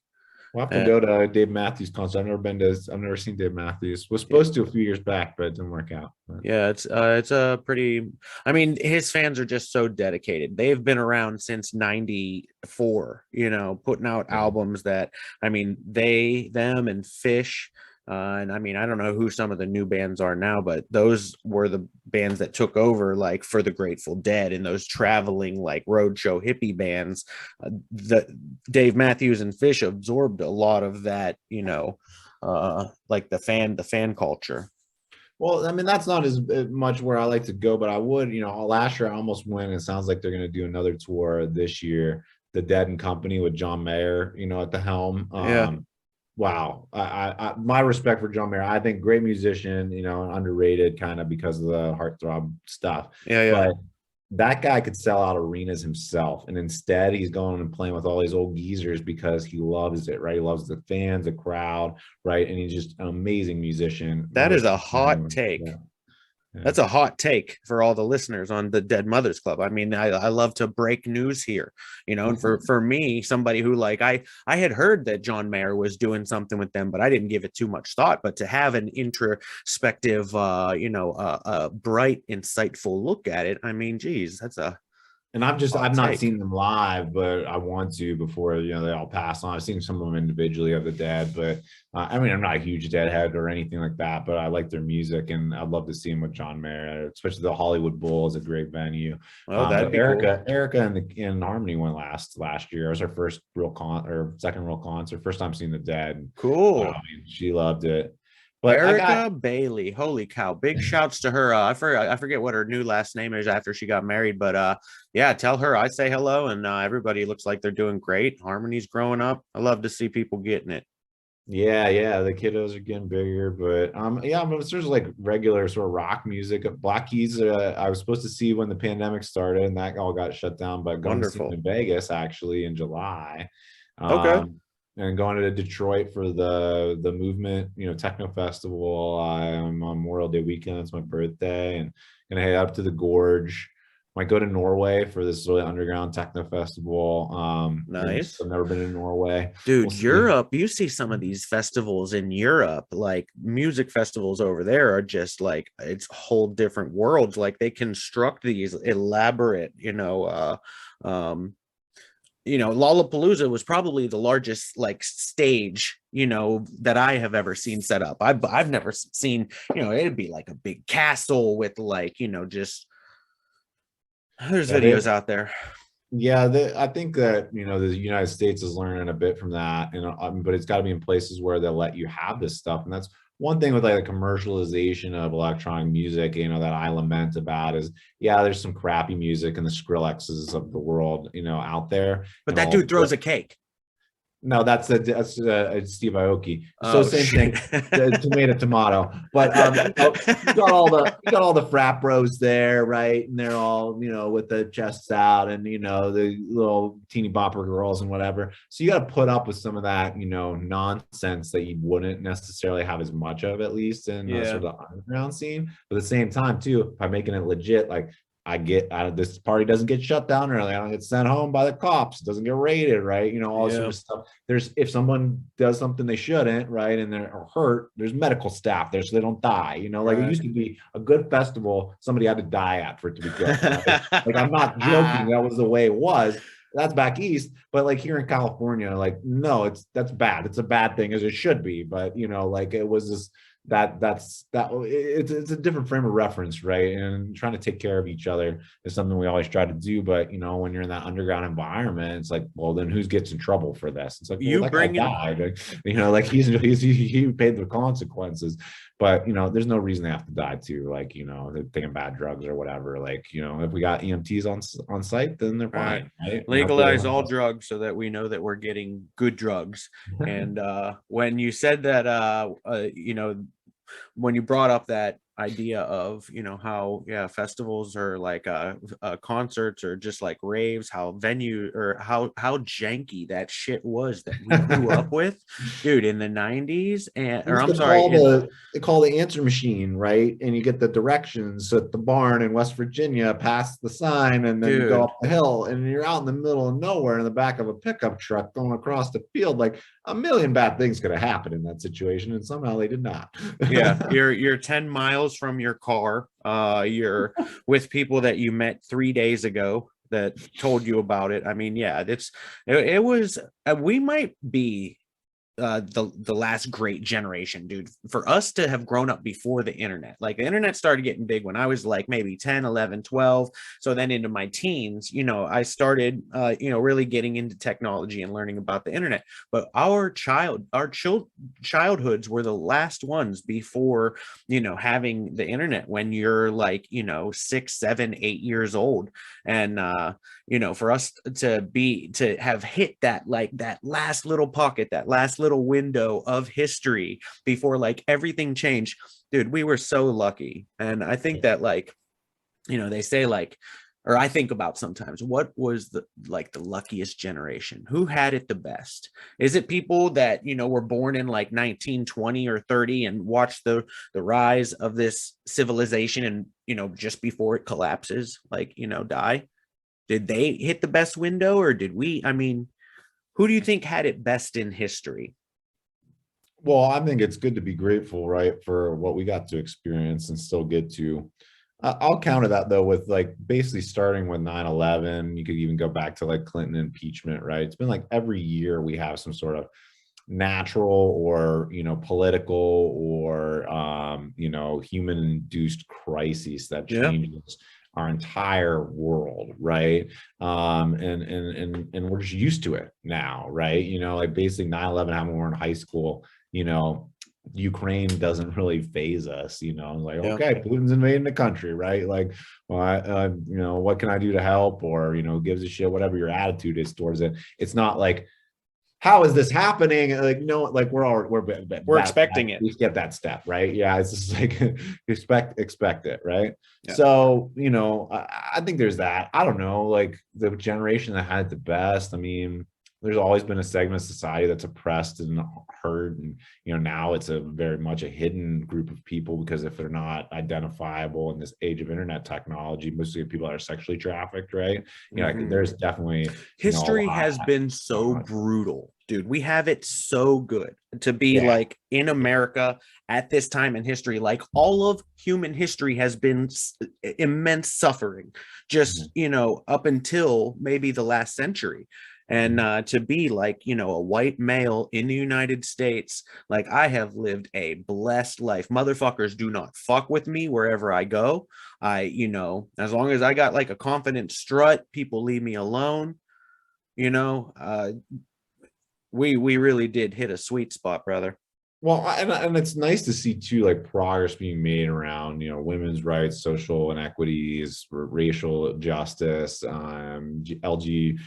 we'll have to Uh, go to Dave Matthews concert. I've never seen Dave Matthews. Was supposed to a few years back, but it didn't work out. But Yeah, it's a pretty, I mean, his fans are just so dedicated. They've been around since 94, putting out yeah. albums that, I mean, them and Fish, and I mean, I don't know who some of the new bands are now, but those were the bands that took over like for the Grateful Dead and those traveling like roadshow hippie bands. The Dave Matthews and Fish absorbed a lot of that, like the fan culture. Well, I mean, that's not as much where I like to go, but I would, last year I almost went. It sounds like they're going to do another tour this year, The Dead and Company with John Mayer, at the helm. Yeah. Wow. My respect for John Mayer. I think great musician, underrated kind of because of the heartthrob stuff. Yeah, yeah. But that guy could sell out arenas himself. And instead, he's going and playing with all these old geezers because he loves it, right? He loves the fans, the crowd, right? And he's just an amazing musician. My That is a respect for hot him. take. Yeah. Yeah. That's a hot take for all the listeners on the Dead Mothers Club. I mean, I love to break news here, and for me, somebody who like I had heard that John Mayer was doing something with them, but I didn't give it too much thought. But to have an introspective, bright, insightful look at it, I mean, geez, that's a And I've hot not take. seen them live, but I want to before, they all pass on. I've seen some of them individually of the Dead, but I mean, I'm not a huge Deadhead or anything like that, but I like their music and I'd love to see them with John Mayer, especially the Hollywood Bowl is a great venue. Well, that'd But be cool. Erica and Harmony went last year. It was her first real second real concert, first time seeing the Dead. Wow, Cool. I mean, she loved it. But I got, Erica Bailey, holy cow! Big shouts to her. I forget what her new last name is after she got married, but yeah, tell her I say hello, and everybody looks like they're doing great. Harmony's growing up. I love to see people getting it. yeah, the kiddos are getting bigger, but yeah, but there's like regular sort of rock music. Black Keys, I was supposed to see when the pandemic started, and that all got shut down. But going to see them Wonderful. in Vegas actually in July, Okay. and going to Detroit for the Movement, techno festival on Memorial Day weekend. It's my birthday, and gonna head up to the Gorge. Might go to Norway for this really underground techno festival. Nice. I've never been in Norway. We'll Dude, see. Europe, you see some of these festivals in Europe, like music festivals over there are just like it's whole different worlds. Like they construct these elaborate, Lollapalooza was probably the largest like stage, that I have ever seen set up. I've never seen, it'd be like a big castle with like, just there's Yeah, they videos out there. Yeah, I think that the United States is learning a bit from that, and but it's got to be in places where they'll let you have this stuff, and that's one thing with like the commercialization of electronic music. That I lament about is, yeah, there's some crappy music and the Skrillexes of the world, out there, But and that all. dude throws a cake. No, that's Steve Aoki. So Oh same shit. thing, tomato tomato. But you got all the frat bros there, right? And they're all with the chests out, and the little teeny bopper girls and whatever. So you got to put up with some of that nonsense that you wouldn't necessarily have as much of, at least in Yeah. sort of the underground scene. But at the same time, too, by making it legit, like I get out of this party doesn't get shut down early. I don't get sent home by the cops. It doesn't get raided, right? All this sort Yeah. of stuff. If someone does something they shouldn't, right, and they're hurt, there's medical staff there so they don't die. Like it Right. used to be a good festival, somebody had to die at for it to be good, right? Like I'm not joking. That was the way it was. That's back east, but like here in California, like no, that's bad. It's a bad thing as it should be, but like it was this it's a different frame of reference, right? And trying to take care of each other is something we always try to do, but when you're in that underground environment, it's like, well, then who gets in trouble for this? It's like, well, You that guy bringing died, like he paid the consequences, but there's no reason they have to die too, like they're taking bad drugs or whatever, like if we got EMTs on site, then they're all right. fine, right? Legalize all drugs so that we know that we're getting good drugs. And when you said that when you brought up that idea of how festivals or like concerts or just like raves, how venue or how janky that shit was that we grew up with, dude, in the 90s, and You or used I'm to sorry, call in the answer machine, right? And you get the directions at the barn in West Virginia, past the sign, and then you go dude. up the hill, and you're out in the middle of nowhere in the back of a pickup truck going across the field. Like a million bad things could have happened in that situation, and somehow they did not. Yeah, you're 10 miles from your car. You're with people that you met 3 days ago that told you about it. I mean, yeah, it was we might be the last great generation, dude. For us to have grown up before the internet, like the internet started getting big when I was like maybe 10, 11, 12. So then into my teens, I started really getting into technology and learning about the internet. But our childhoods were the last ones before having the internet, when you're like 6, 7, 8 years old. And for us to have hit that, like that last little pocket, that last little window of history before like everything changed, dude, we were so lucky. And I think that like they say like, or I think about sometimes, what was the luckiest generation? Who had it the best? Is it people that were born in like 1920 or 30 and watched the rise of this civilization, and just before it collapses, like die? Did they hit the best window, or did we? I mean, who do you think had it best in history? Well, I think it's good to be grateful, right, for what we got to experience and still get to. I'll counter that though with like basically starting with 9/11. You could even go back to like Clinton impeachment, right? It's been like every year we have some sort of natural or political or human induced crises that Yeah. changes our entire world, right? And we're just used to it now, right? Like basically 9/11 happened when we were in high school. Ukraine doesn't really phase us, like, Yeah. okay, Putin's invading the country, right? Like, well, what can I do to help? Or, gives a shit, whatever your attitude is towards it. It's not like, how is this happening? Like, no, like we're Expecting it. we skip that step, right? Yeah, it's just like expect it, right? Yeah. So, I think there's that. I don't know, like the generation that had it the best. I mean, there's always been a segment of society that's oppressed and hurt, and now it's a very much a hidden group of people, because if they're not identifiable in this age of internet technology, mostly people that are sexually trafficked, right? Like, there's definitely history has been so brutal, dude. We have it so good to be like in America at this time in history. Like, all of human history has been immense suffering, just up until maybe the last century. And to be like, a white male in the United States, like, I have lived a blessed life. Motherfuckers do not fuck with me wherever I go. As long as I got like a confident strut, people leave me alone. We really did hit a sweet spot, brother. Well, and it's nice to see too, like, progress being made around, women's rights, social inequities, racial justice, LGBTQ,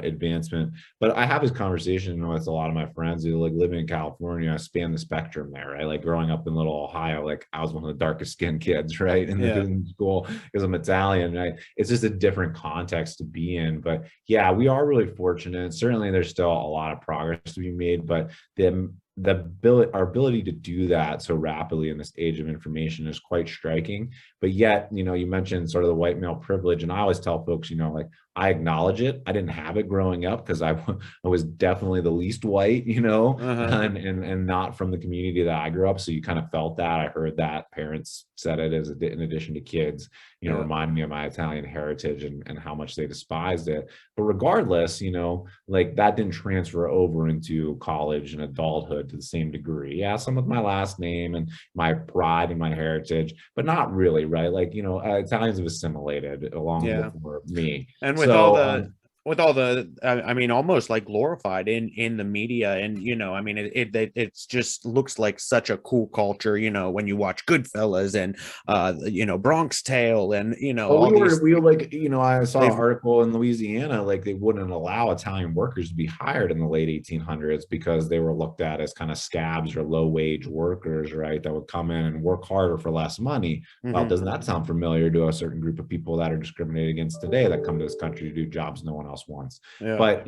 advancement. But I have this conversation with a lot of my friends who, like, living in California. I span the spectrum there, right? Like, growing up in Little Ohio, like, I was one of the darkest skinned kids, right, in school, because I'm Italian, right? It's just a different context to be in. But yeah, we are really fortunate. Certainly, there's still a lot of progress to be made, but our ability to do that so rapidly in this age of information is quite striking. But yet, you mentioned sort of the white male privilege, and I always tell folks, like, I acknowledge it. I didn't have it growing up, because I was definitely the least white, and not from the community that I grew up. So you kind of felt that. I heard that parents said it in addition to kids, reminding me of my Italian heritage and how much they despised it. But regardless, like, that didn't transfer over into college and adulthood to the same degree. Yeah, some of my last name and my pride and my heritage, but not really, right? Like, Italians have assimilated along before me. And with I mean, almost like glorified in the media. And I mean, it's just looks like such a cool culture, when you watch Goodfellas and Bronx Tale, and we were like, I saw an article in Louisiana, like, they wouldn't allow Italian workers to be hired in the late 1800s because they were looked at as kind of scabs or low wage workers, right, that would come in and work harder for less money. Well, doesn't that sound familiar to a certain group of people that are discriminated against today, that come to this country to do jobs no one else wants? But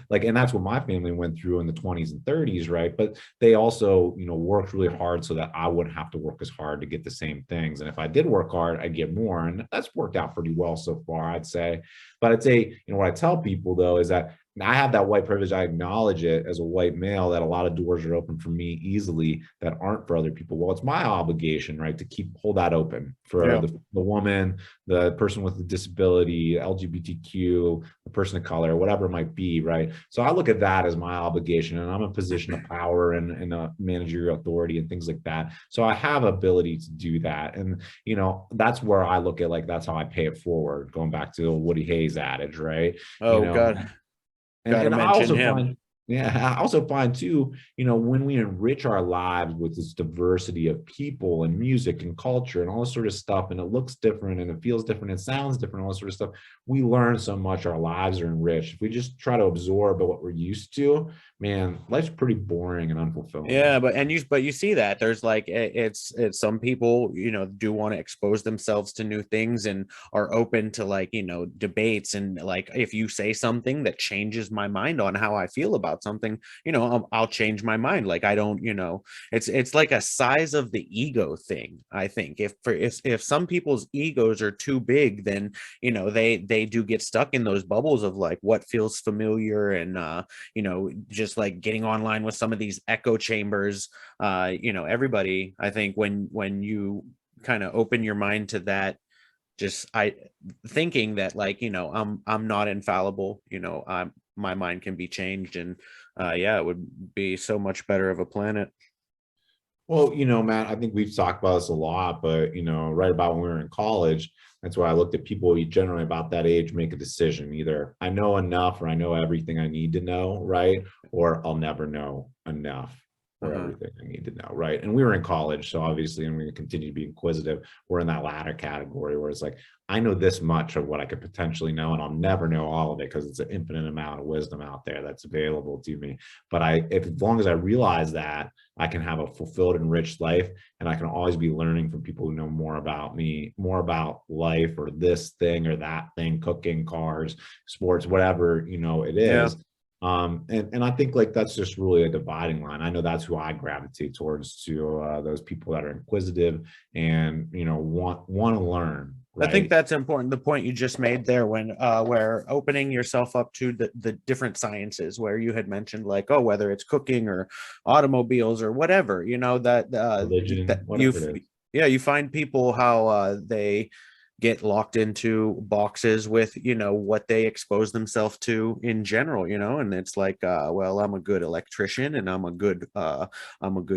like, and that's what my family went through in the 20s and 30s, right? But they also worked really hard so that I wouldn't have to work as hard to get the same things, and if I did work hard, I'd get more. And that's worked out pretty well so far, I'd say. But I'd say, what I tell people though is that I have that white privilege. I acknowledge it as a white male, that a lot of doors are open for me easily that aren't for other people. Well, it's my obligation, right, to hold that open for the woman, the person with a disability, LGBTQ, the person of color, whatever it might be, right? So I look at that as my obligation, and I'm in a position of power and a managerial authority and things like that. So I have ability to do that. And, that's where I look at, like, that's how I pay it forward, going back to the Woody Hayes adage, right? God. And I also find, I also find too, when we enrich our lives with this diversity of people and music and culture and all this sort of stuff, and it looks different and it feels different, it sounds different, all this sort of stuff, we learn so much. Our lives are enriched. If we just try to absorb what we're used to, man, life's pretty boring and unfulfilling. Yeah, but you see that there's like, it's some people do want to expose themselves to new things and are open to, like, debates. And, like, if you say something that changes my mind on how I feel about something, I'll change my mind. Like, I don't, it's like a size of the ego thing. I think if some people's egos are too big, then they do get stuck in those bubbles of, like, what feels familiar, and just like getting online with some of these echo chambers. Everybody, I think, when you kind of open your mind to that, just thinking that, like, I'm not infallible, my mind can be changed, and it would be so much better of a planet. Well, Matt, I think we've talked about this a lot, but right about when we were in college, that's why I looked at people who generally about that age make a decision. Either I know enough or I know everything I need to know, right? Or I'll never know enough or Uh-huh. everything I need to know, right? And we were in college, so obviously I'm going to continue to be inquisitive. We're in that latter category where it's like, I know this much of what I could potentially know, and I'll never know all of it because it's an infinite amount of wisdom out there that's available to me. But as long as I realize that, I can have a fulfilled and rich life, and I can always be learning from people who know more about me, more about life or this thing or that thing, cooking, cars, sports, whatever it Yeah. is. And I think like that's just really a dividing line. I know that's who I gravitate towards, to those people that are inquisitive and want to learn, I think right? that's important. The point you just made there, when where opening yourself up to the different sciences, where you had mentioned like, oh, whether it's cooking or automobiles or whatever, that Religion, you, whatever it is. yeah, you find people how they get locked into boxes with what they expose themselves to in general, and it's like, well, I'm a good electrician, and I'm a good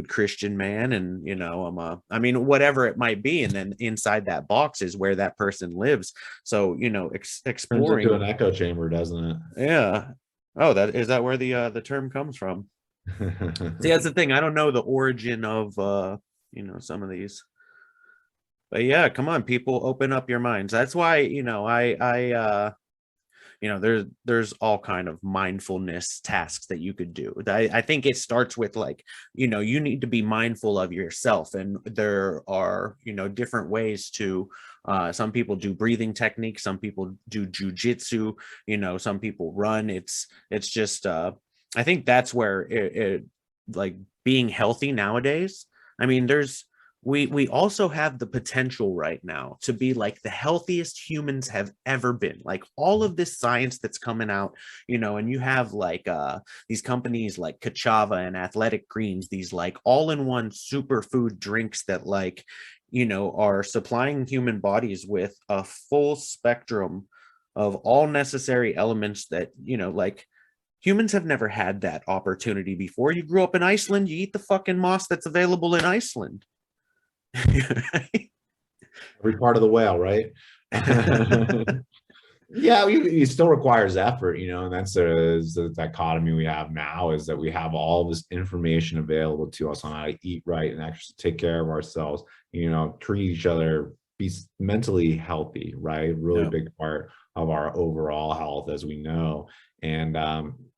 Christian man, and I mean, whatever it might be, and then inside that box is where that person lives. So Turns into exploring. an echo chamber, doesn't Yeah. Oh, that where the term comes from? See, it? that's the thing. I don't know the origin of some of these. But yeah, come on, people, open up your minds. That's why, there's all kind of mindfulness tasks that you could do. I think it starts with like, you need to be mindful of yourself, and there are different ways to, some people do breathing techniques, some people do jujitsu, some people run. It's just I think that's where it like being healthy nowadays. I mean, we also have the potential right now to be like the healthiest humans have ever been. Like all of this science that's coming out, and you have like these companies like Kachava and Athletic Greens, these like all-in-one superfood drinks that like are supplying human bodies with a full spectrum of all necessary elements that like humans have never had that opportunity before. You grew up in Iceland, you eat the fucking moss that's available in Iceland. Every part of the whale, right? Yeah, it still requires effort, and that's the dichotomy we have now, is that we have all this information available to us on how to eat right and actually take care of ourselves, treat each other, be mentally healthy, right? Really Yeah. big part of our overall health, as we know. And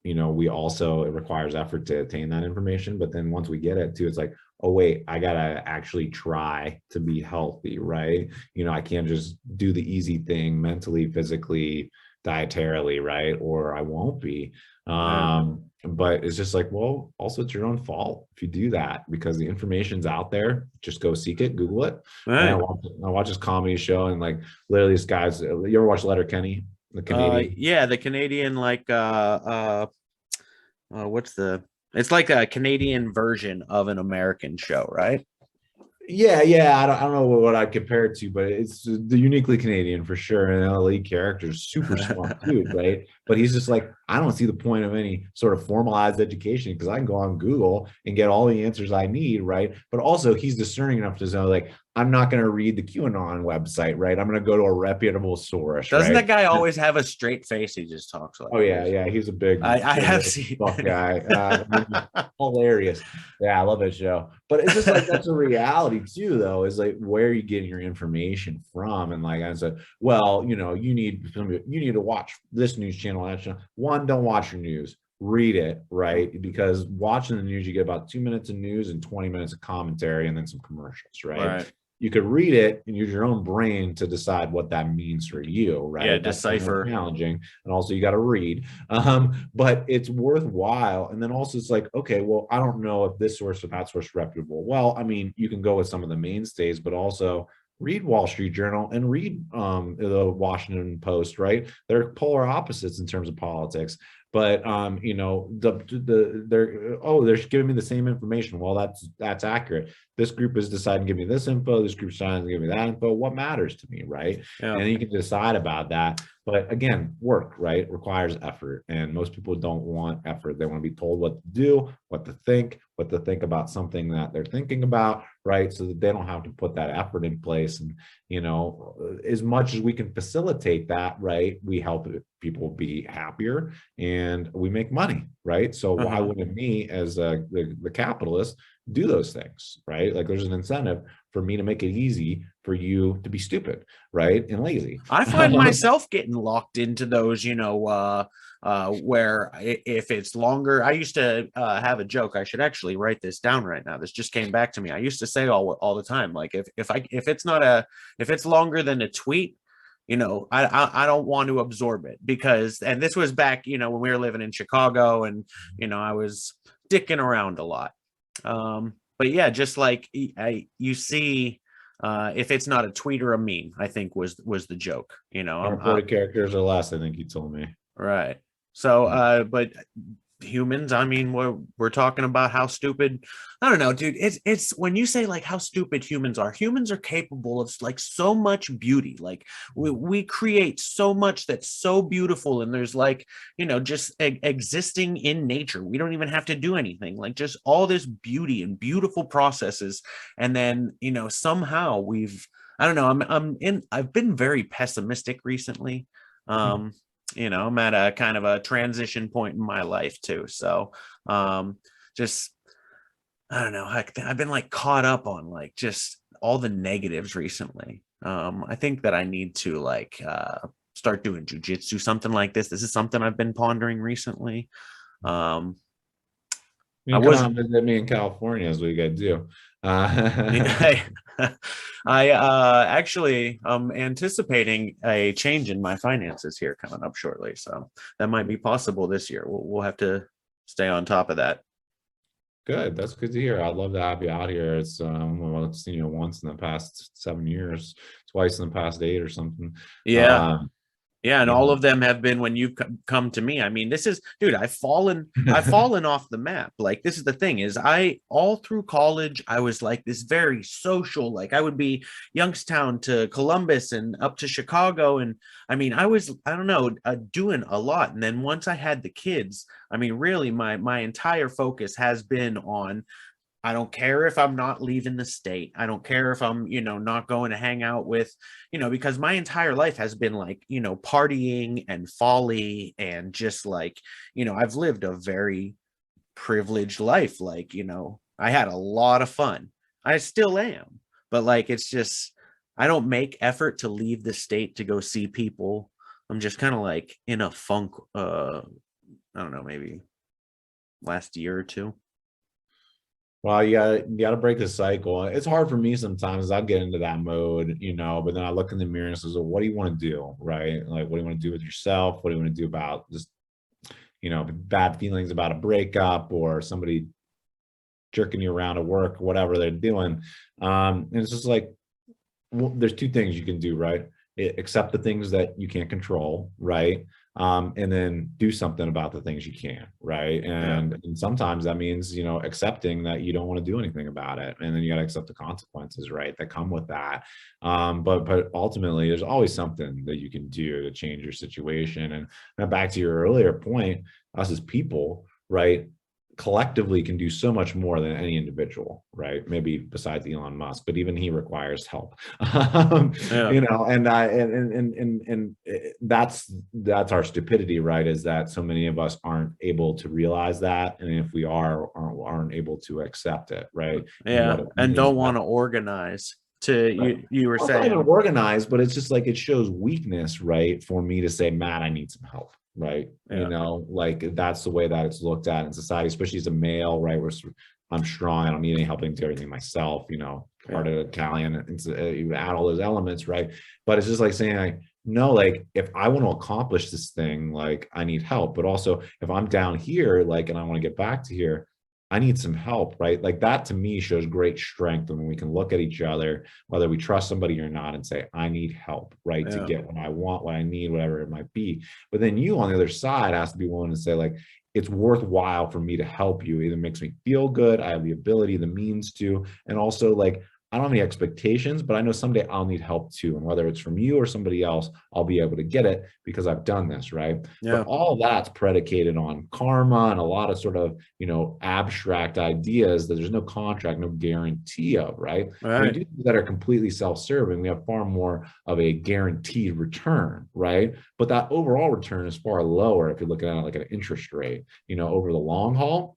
we also, it requires effort to attain that information, but then once we get it too, it's like, oh wait, I gotta actually try to be healthy, right? I can't just do the easy thing mentally, physically, dietarily, right? Or I won't be. Yeah. But it's just like, well, also it's your own fault if you do that, because the information's out there. Just go seek it, Google it. Right? Right. I watch this comedy show, and like literally this guy's, you ever watch Letterkenny, the Canadian? Yeah, the Canadian like what's the it's like a Canadian version of an American show, right? Yeah. I don't know what I'd compare it to, but it's the uniquely Canadian for sure. And the lead character is super smart dude, right? But he's just like, I don't see the point of any sort of formalized education, because I can go on Google and get all the answers I need, right? But also he's discerning enough to know, like, I'm not going to read the QAnon website, right? I'm going to go to a reputable source, Doesn't right? that guy always have a straight face? He just talks like Oh this. yeah, he's a big I have big seen. buff guy. Hilarious. Yeah, I love that show. But it's just like that's a reality too, though. Is like, where are you getting your information from? And like I said, well, you need to watch this news channel, that channel. One, don't watch your news. Read it, right? Because watching the news, you get about 2 minutes of news and 20 minutes of commentary, and then some commercials, right? Right. You could read it and use your own brain to decide what that means for you, Yeah, right? That's more decipher. challenging. And also you got to read. But it's worthwhile. And then also it's like, okay, well, I don't know if this source or that source is reputable. Well, I mean, you can go with some of the mainstays, but also read Wall Street Journal and read the Washington Post, right? They're polar opposites in terms of politics. but you know, they're giving me the same information. Well, that's accurate. This group is deciding to give me this info, this group's trying to give me that info. What matters to me, right? Yeah. And you can decide about that. But again, work, right, requires effort, and most people don't want effort. They want to be told what to do, what to think about something that they're thinking about, right, so that they don't have to put that effort in place. And you know, as much as we can facilitate that, right, we help people be happier and we make money, right? So why wouldn't me as the capitalist do those things, right? Like there's an incentive for me to make it easy for you to be stupid, right, and lazy. I find myself getting locked into those, you know, where if it's longer, I used to have a joke. I should actually write this down right now. This just came back to me. I used to say all the time, like if it's longer than a tweet, you know, I don't want to absorb it, because, and this was back, you know, when we were living in Chicago, and you know, I was dicking around a lot. But yeah, just like you see, if it's not a tweet or a meme, I think was the joke, you know. 40 characters or less, I think you told me. Right. So, but humans, I mean, we're talking about how stupid, I don't know, dude. It's when you say like how stupid humans are capable of like so much beauty. Like we create so much that's so beautiful, and there's like, you know, just existing in nature. We don't even have to do anything, like just all this beauty and beautiful processes. And then, you know, somehow I don't know, I've been very pessimistic recently. You know, I'm at a kind of a transition point in my life too. So just, I don't know, I've been like caught up on like just all the negatives recently. I think that I need to like start doing jujitsu, something like this. This is something I've been pondering recently. You can come visit me in California is what you got to do. I actually anticipating a change in my finances here coming up shortly, so that might be possible this year. We'll have to stay on top of that. Good, that's good to hear. I'd love to have you out here. It's well, I've seen you once in the past 7 years, twice in the past 8 or something. Yeah. Yeah, and all of them have been when you've come to me. I mean, this is, dude, I've fallen off the map. Like, this is the thing, is all through college, I was like this very social, like I would be Youngstown to Columbus and up to Chicago. And I mean, I don't know, doing a lot. And then once I had the kids, I mean, really my entire focus has been on, I don't care if I'm not leaving the state. I don't care if I'm, you know, not going to hang out with, you know, because my entire life has been like, you know, partying and folly and just like, you know, I've lived a very privileged life. Like, you know, I had a lot of fun. I still am. But like, it's just, I don't make effort to leave the state to go see people. I'm just kind of like in a funk, I don't know, maybe last year or two. Well, you gotta break the cycle. It's hard for me sometimes. I'll get into that mode, you know, but then I look in the mirror and says, well, what do you want to do? Right? Like, what do you want to do with yourself? What do you want to do about just, you know, bad feelings about a breakup or somebody jerking you around at work, whatever they're doing. And it's just like, well, there's 2 things you can do, right? Accept the things that you can't control, right? And then do something about the things you can, right? And sometimes that means, you know, accepting that you don't want to do anything about it, and then you got to accept the consequences, right, that come with that. But ultimately, there's always something that you can do to change your situation. And back to your earlier point, us as people, right, collectively can do so much more than any individual, right? Maybe besides Elon Musk, but even he requires help. You know, and that's our stupidity, right? Is that so many of us aren't able to realize that, and if we aren't able to accept it, right? Yeah, and don't want to organize. You were saying organized, but it's just like it shows weakness, right? For me to say, Matt, I need some help. Right. Yeah. You know, like that's the way that it's looked at in society, especially as a male, right? Where I'm strong. I don't need any help to do everything myself, you know, part of Italian, you add all those elements, right? But it's just like saying, like, no, like if I want to accomplish this thing, like I need help, but also if I'm down here, like, and I want to get back to here, I need some help, right? Like that to me shows great strength when we can look at each other, whether we trust somebody or not, and say, I need help, right? To Yeah. get what I want, what I need, whatever it might be. But then you on the other side has to be willing to say, like, it's worthwhile for me to help you. It either makes me feel good, I have the ability, the means to, and also like I don't have any expectations, but I know someday I'll need help too. And whether it's from you or somebody else, I'll be able to get it because I've done this, right? But Yeah. all that's predicated on karma and a lot of sort of, abstract ideas that there's no contract, no guarantee of, right? All When we right. do things that are completely self-serving, we have far more of a guaranteed return, right? But that overall return is far lower if you're looking at it like an interest rate, over the long haul.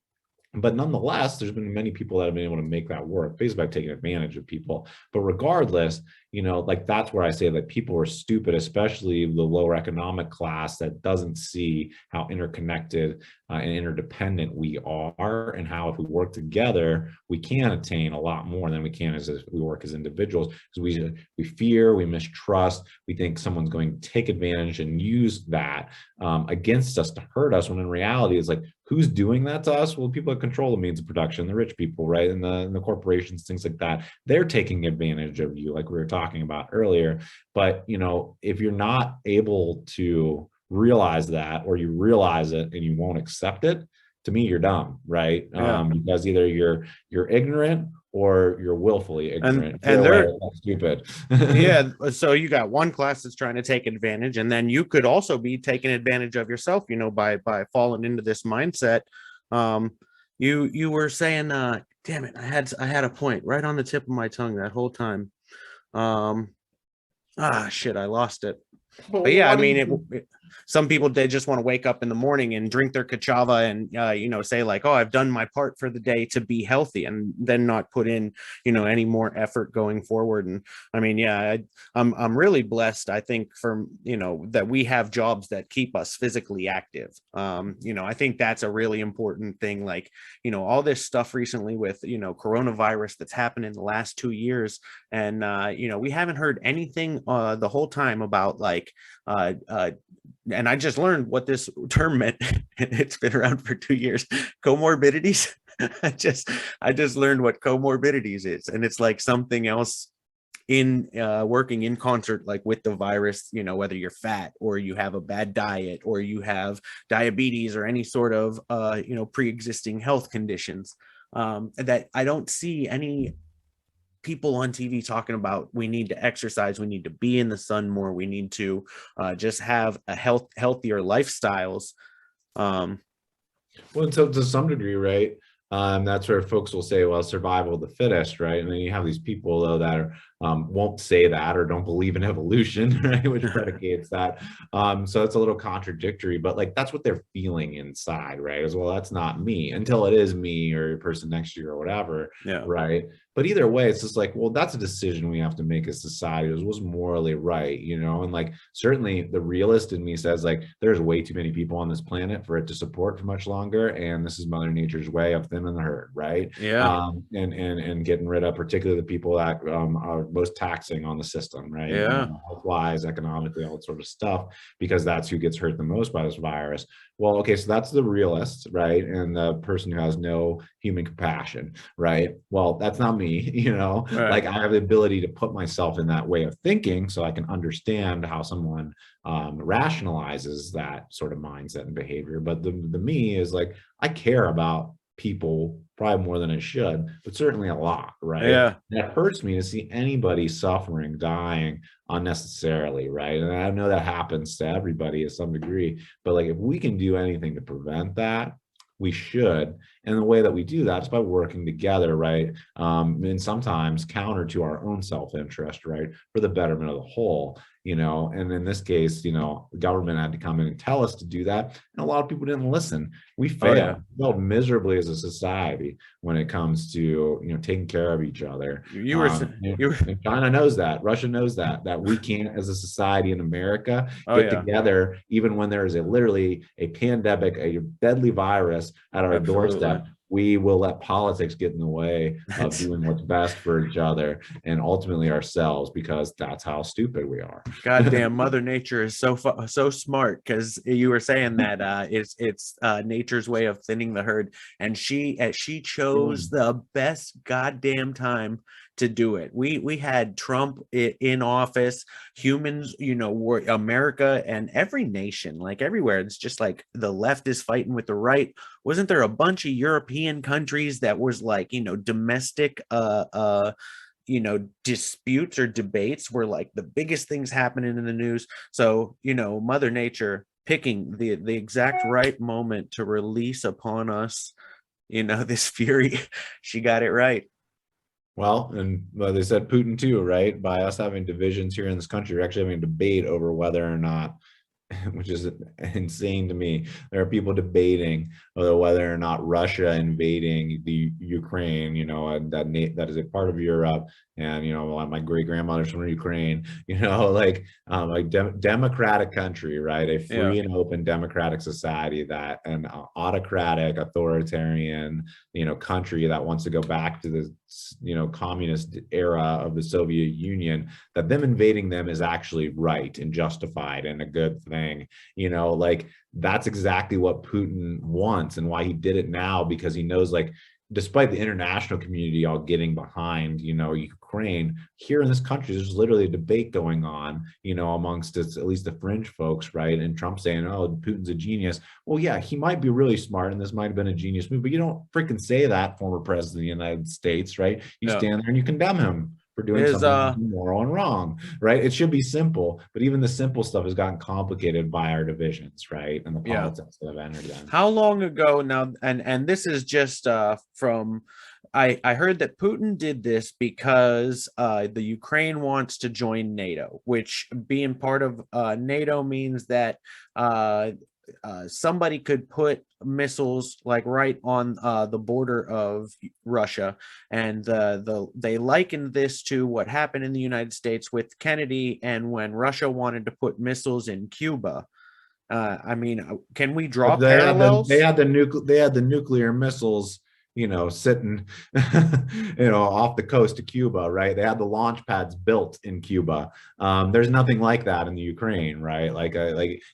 But nonetheless, there's been many people that have been able to make that work basically by taking advantage of people. But regardless, like that's where I say that people are stupid, especially the lower economic class that doesn't see how interconnected and interdependent we are, and how if we work together, we can attain a lot more than we can as if we work as individuals. Because we fear, we mistrust, we think someone's going to take advantage and use that against us to hurt us, when in reality, it's like, who's doing that to us? Well, people that control the means of production, the rich people, right? And the corporations, things like that. They're taking advantage of you, like we were talking about earlier. But, if you're not able to realize that, or you realize it and you won't accept it, to me, you're dumb, right? Yeah. Because either you're ignorant or you're willfully ignorant. And Either way, they're that's stupid. yeah, so you got one class that's trying to take advantage, and then you could also be taking advantage of yourself, by falling into this mindset. um you were saying, damn it, I had a point right on the tip of my tongue that whole time. um Shit, I lost it. But yeah, I What do mean, you some people, they just want to wake up in the morning and drink their kachava and say like, oh, I've done my part for the day to be healthy, and then not put in any more effort going forward. And I mean, yeah, I'm really blessed, I think, for that we have jobs that keep us physically active. I think that's a really important thing. Like, all this stuff recently with coronavirus that's happened in the last 2 years, and we haven't heard anything the whole time about like and I just learned what this term meant. It's been around for 2 years. Comorbidities. I just learned what comorbidities is, and it's like something else in working in concert, like with the virus. Whether you're fat, or you have a bad diet, or you have diabetes, or any sort of pre-existing health conditions, that I don't see any people on TV talking about. We need to exercise, we need to be in the sun more, we need to just have a healthier lifestyles. um Well, to some degree, right? That's where folks will say, well, survival of the fittest, right? And then you have these people, though, that won't say that, or don't believe in evolution, right? Which predicates that. So it's a little contradictory, but like that's what they're feeling inside, right? As well, that's not me, until it is me or a person next to you or whatever, yeah. right? But either way, it's just like, well, that's a decision we have to make as society. It was morally right, and like certainly the realist in me says like there's way too many people on this planet for it to support for much longer, and this is Mother Nature's way of thinning the herd, right? Yeah. And getting rid of particularly the people that are most taxing on the system, right? Yeah. Health-wise, economically, all that sort of stuff, because that's who gets hurt the most by this virus. Well, okay, so that's the realist, right? And the person who has no human compassion, right? Well, that's not me, Right. like I have the ability to put myself in that way of thinking so I can understand how someone rationalizes that sort of mindset and behavior. But the me is like, I care about people probably more than I should, but certainly a lot, right? Yeah. And it hurts me to see anybody suffering, dying unnecessarily, right? And I know that happens to everybody to some degree, but like if we can do anything to prevent that, we should. And the way that we do that is by working together, right? And sometimes counter to our own self-interest, right? For the betterment of the whole, and in this case, the government had to come in and tell us to do that. And a lot of people didn't listen. We failed. Oh, yeah. We failed miserably as a society when it comes to, taking care of each other. You were And China knows that. Russia knows that we can't, as a society in America, oh get yeah, together, even when there is literally a pandemic, a deadly virus at our absolutely. doorstep. we will let politics get in the way of doing what's best for each other and ultimately ourselves, because that's how stupid we are. Goddamn, Mother Nature is so smart, because you were saying that it's nature's way of thinning the herd, and she chose the best goddamn time to do it. We had Trump in office. Humans, were America and every nation, like everywhere. It's just like the left is fighting with the right. Wasn't there a bunch of European countries that was like, domestic disputes or debates were like the biggest things happening in the news? So Mother Nature picking the exact right moment to release upon us this fury. She got it right. Well, and they said Putin too, right? By us having divisions here in this country, we're actually having a debate over whether or not, which is insane to me. There are people debating whether or not Russia invading the Ukraine, and that is a part of Europe. And, my great grandmother's from Ukraine, like democratic country, right? A free and open democratic society, that an autocratic, authoritarian, country that wants to go back to the, communist era of the Soviet Union, that them invading them is actually right and justified and a good thing. Like that's exactly what Putin wants, and why he did it now, because he knows, like, despite the international community all getting behind, Ukraine, here in this country, there's literally a debate going on, amongst at least the fringe folks, right? And Trump saying, oh, Putin's a genius. Well, yeah, he might be really smart, and this might have been a genius move, but you don't freaking say that, former president of the United States, right? You stand there and you condemn him for doing something moral and wrong, right? It should be simple, but even the simple stuff has gotten complicated by our divisions, right? And the politics that have entered them. How long ago now? And this is just from, I heard that Putin did this because the Ukraine wants to join NATO, which being part of NATO means that somebody could put missiles like right on the border of Russia, and they likened this to what happened in the United States with Kennedy, and when Russia wanted to put missiles in Cuba. Can we draw parallels? They had the nuclear missiles, sitting, off the coast of Cuba, right? They had the launch pads built in Cuba. There's nothing like that in the Ukraine, right? Like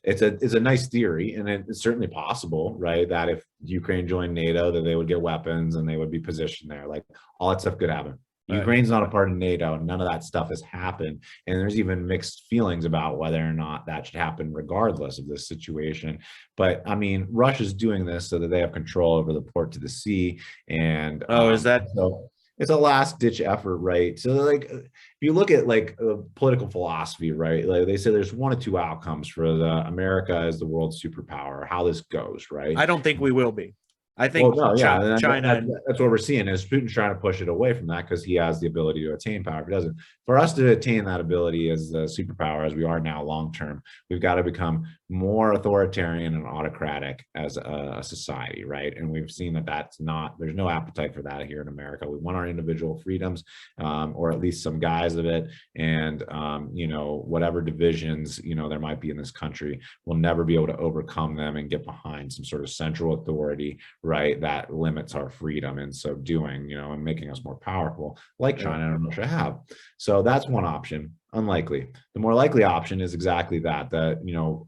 it's a nice theory, and it's certainly possible, right? That if Ukraine joined NATO, that they would get weapons and they would be positioned there. Like all that stuff could happen. Right. Ukraine's not a part of NATO. None of that stuff has happened. And there's even mixed feelings about whether or not that should happen regardless of this situation. But I mean, Russia's doing this so that they have control over the port to the sea. And is that so? It's a last ditch effort, right? So like, if you look at like political philosophy, right? Like they say there's one of two outcomes for America as the world superpower, how this goes, right? I don't think we will be. I think China. That's what we're seeing is Putin's trying to push it away from that because he has the ability to attain power. If he doesn't, for us to attain that ability as a superpower, as we are now long term, we've got to become more authoritarian and autocratic as a society, right? And we've seen that there's no appetite for that here in America. We want our individual freedoms, or at least some guise of it, and whatever divisions there might be in this country, we'll never be able to overcome them and get behind some sort of central authority, right, that limits our freedom in so doing, and making us more powerful, like China and Russia have. So that's one option. Unlikely. The more likely option is exactly that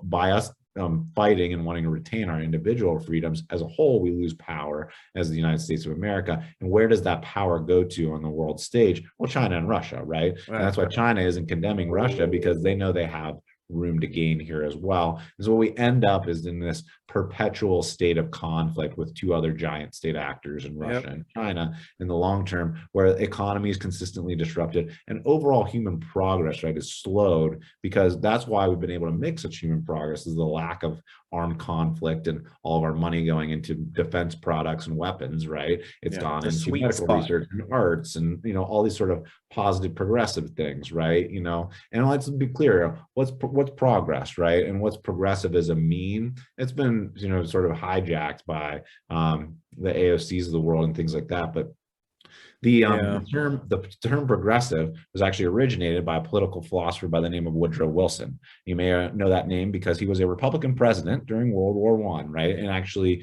by us fighting and wanting to retain our individual freedoms as a whole, we lose power as the United States of America. And where does that power go to on the world stage? Well, China and Russia, right? And that's why China isn't condemning Russia, because they know they have room to gain here as well. And so what we end up is in this perpetual state of conflict with two other giant state actors in Russia and China in the long term, where the economy is consistently disrupted and overall human progress, right, is slowed, because that's why we've been able to make such human progress, is the lack of armed conflict and all of our money going into defense products and weapons, right? It's gone into medical research and arts and all these sort of positive progressive things, right? And let's be clear, what's progress, right? And what's progressive as a meme? It's been sort of hijacked by the AOCs of the world and things like that, but Yeah. The term progressive was actually originated by a political philosopher by the name of Woodrow Wilson. You may know that name because he was a Republican president during World War One, right? And actually,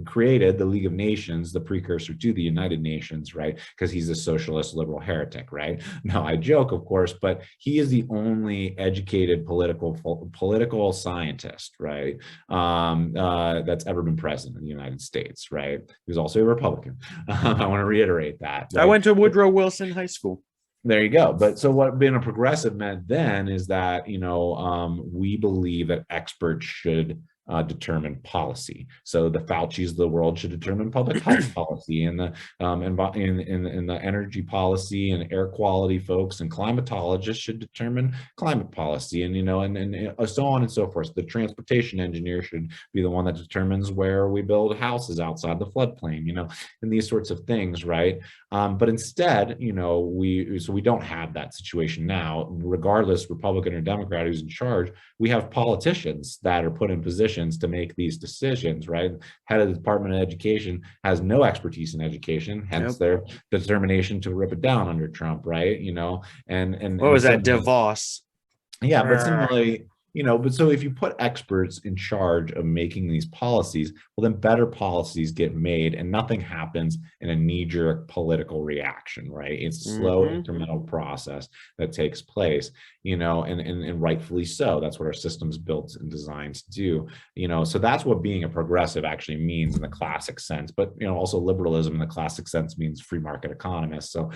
created the League of Nations, the precursor to the United Nations, right? Because he's a socialist liberal heretic, right? Now, I joke, of course, but he is the only educated political scientist, right? That's ever been president in the United States, right? He was also a Republican. I want to reiterate that. I Right? went to Woodrow Wilson High School. There you go. But so what being a progressive meant then is that, we believe that experts should determine policy. So the Fauci's of the world should determine public health policy, and the in the energy policy and air quality folks and climatologists should determine climate policy, and and so on and so forth. The transportation engineer should be the one that determines where we build houses outside the floodplain, and these sorts of things, right? But instead, we don't have that situation now. Regardless, Republican or Democrat who's in charge, we have politicians that are put in positions to make these decisions, right? Head of the Department of Education has no expertise in education, hence their determination to rip it down under Trump, right? And What was that, DeVos? Yeah, but similarly, but so if you put experts in charge of making these policies, well, then better policies get made and nothing happens in a knee-jerk political reaction, right? It's a slow incremental process that takes place, and rightfully so. That's what our system's built and designed to do, so that's what being a progressive actually means in the classic sense. But, also liberalism in the classic sense means free market economists. So,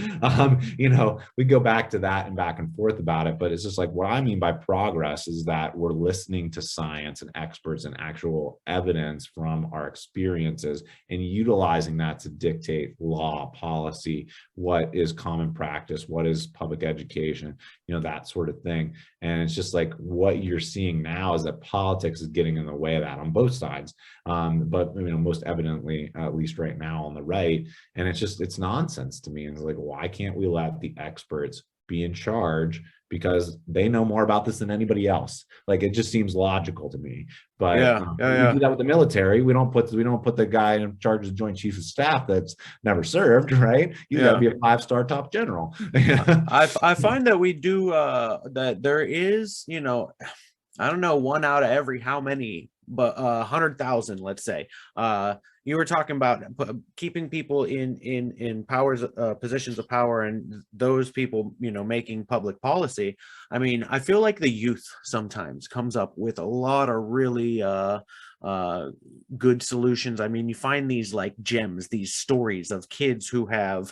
we go back to that and back and forth about it, but it's just like what I mean by progress is that we're listening to science and experts and actual evidence from our experiences and utilizing that to dictate law, policy, what is common practice, what is public education, that sort of thing. And it's just like what you're seeing now is that politics is getting in the way of that on both sides. But most evidently, at least right now on the right. And it's nonsense to me. And it's like, why can't we let the experts be in charge, because they know more about this than anybody else? Like, it just seems logical to me. But we do that with the military. We don't put the guy in charge of the Joint Chiefs of Staff that's never served, right? He's got to be a 5-star top general. I find that we do that there is, I don't know, one out of every how many, but 100,000, let's say. You were talking about keeping people in positions of power, and those people, making public policy. I mean, I feel like the youth sometimes comes up with a lot of really good solutions. I mean, you find these like gems, these stories of kids who have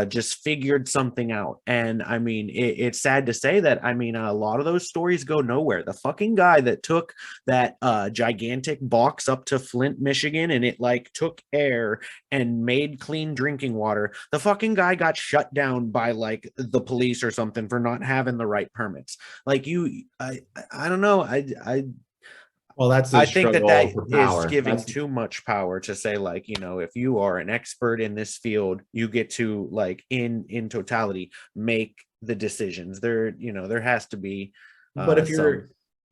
just figured something out. And I mean, it's sad to say that, I mean, a lot of those stories go nowhere. The fucking guy that took that gigantic box up to Flint, Michigan, and it like took air and made clean drinking water, the fucking guy got shut down by like the police or something for not having the right permits. Like, I don't know. Well, that's I think that is giving too much power to say, like, if you are an expert in this field, you get to, like, in totality, make the decisions. There has to be. But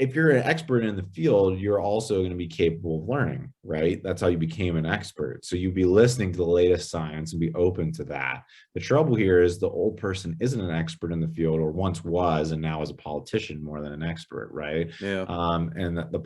if you're an expert in the field, you're also going to be capable of learning, right? That's how you became an expert. So you'd be listening to the latest science and be open to that. The trouble here is the old person isn't an expert in the field, or once was, and now is a politician more than an expert, right? Yeah. And the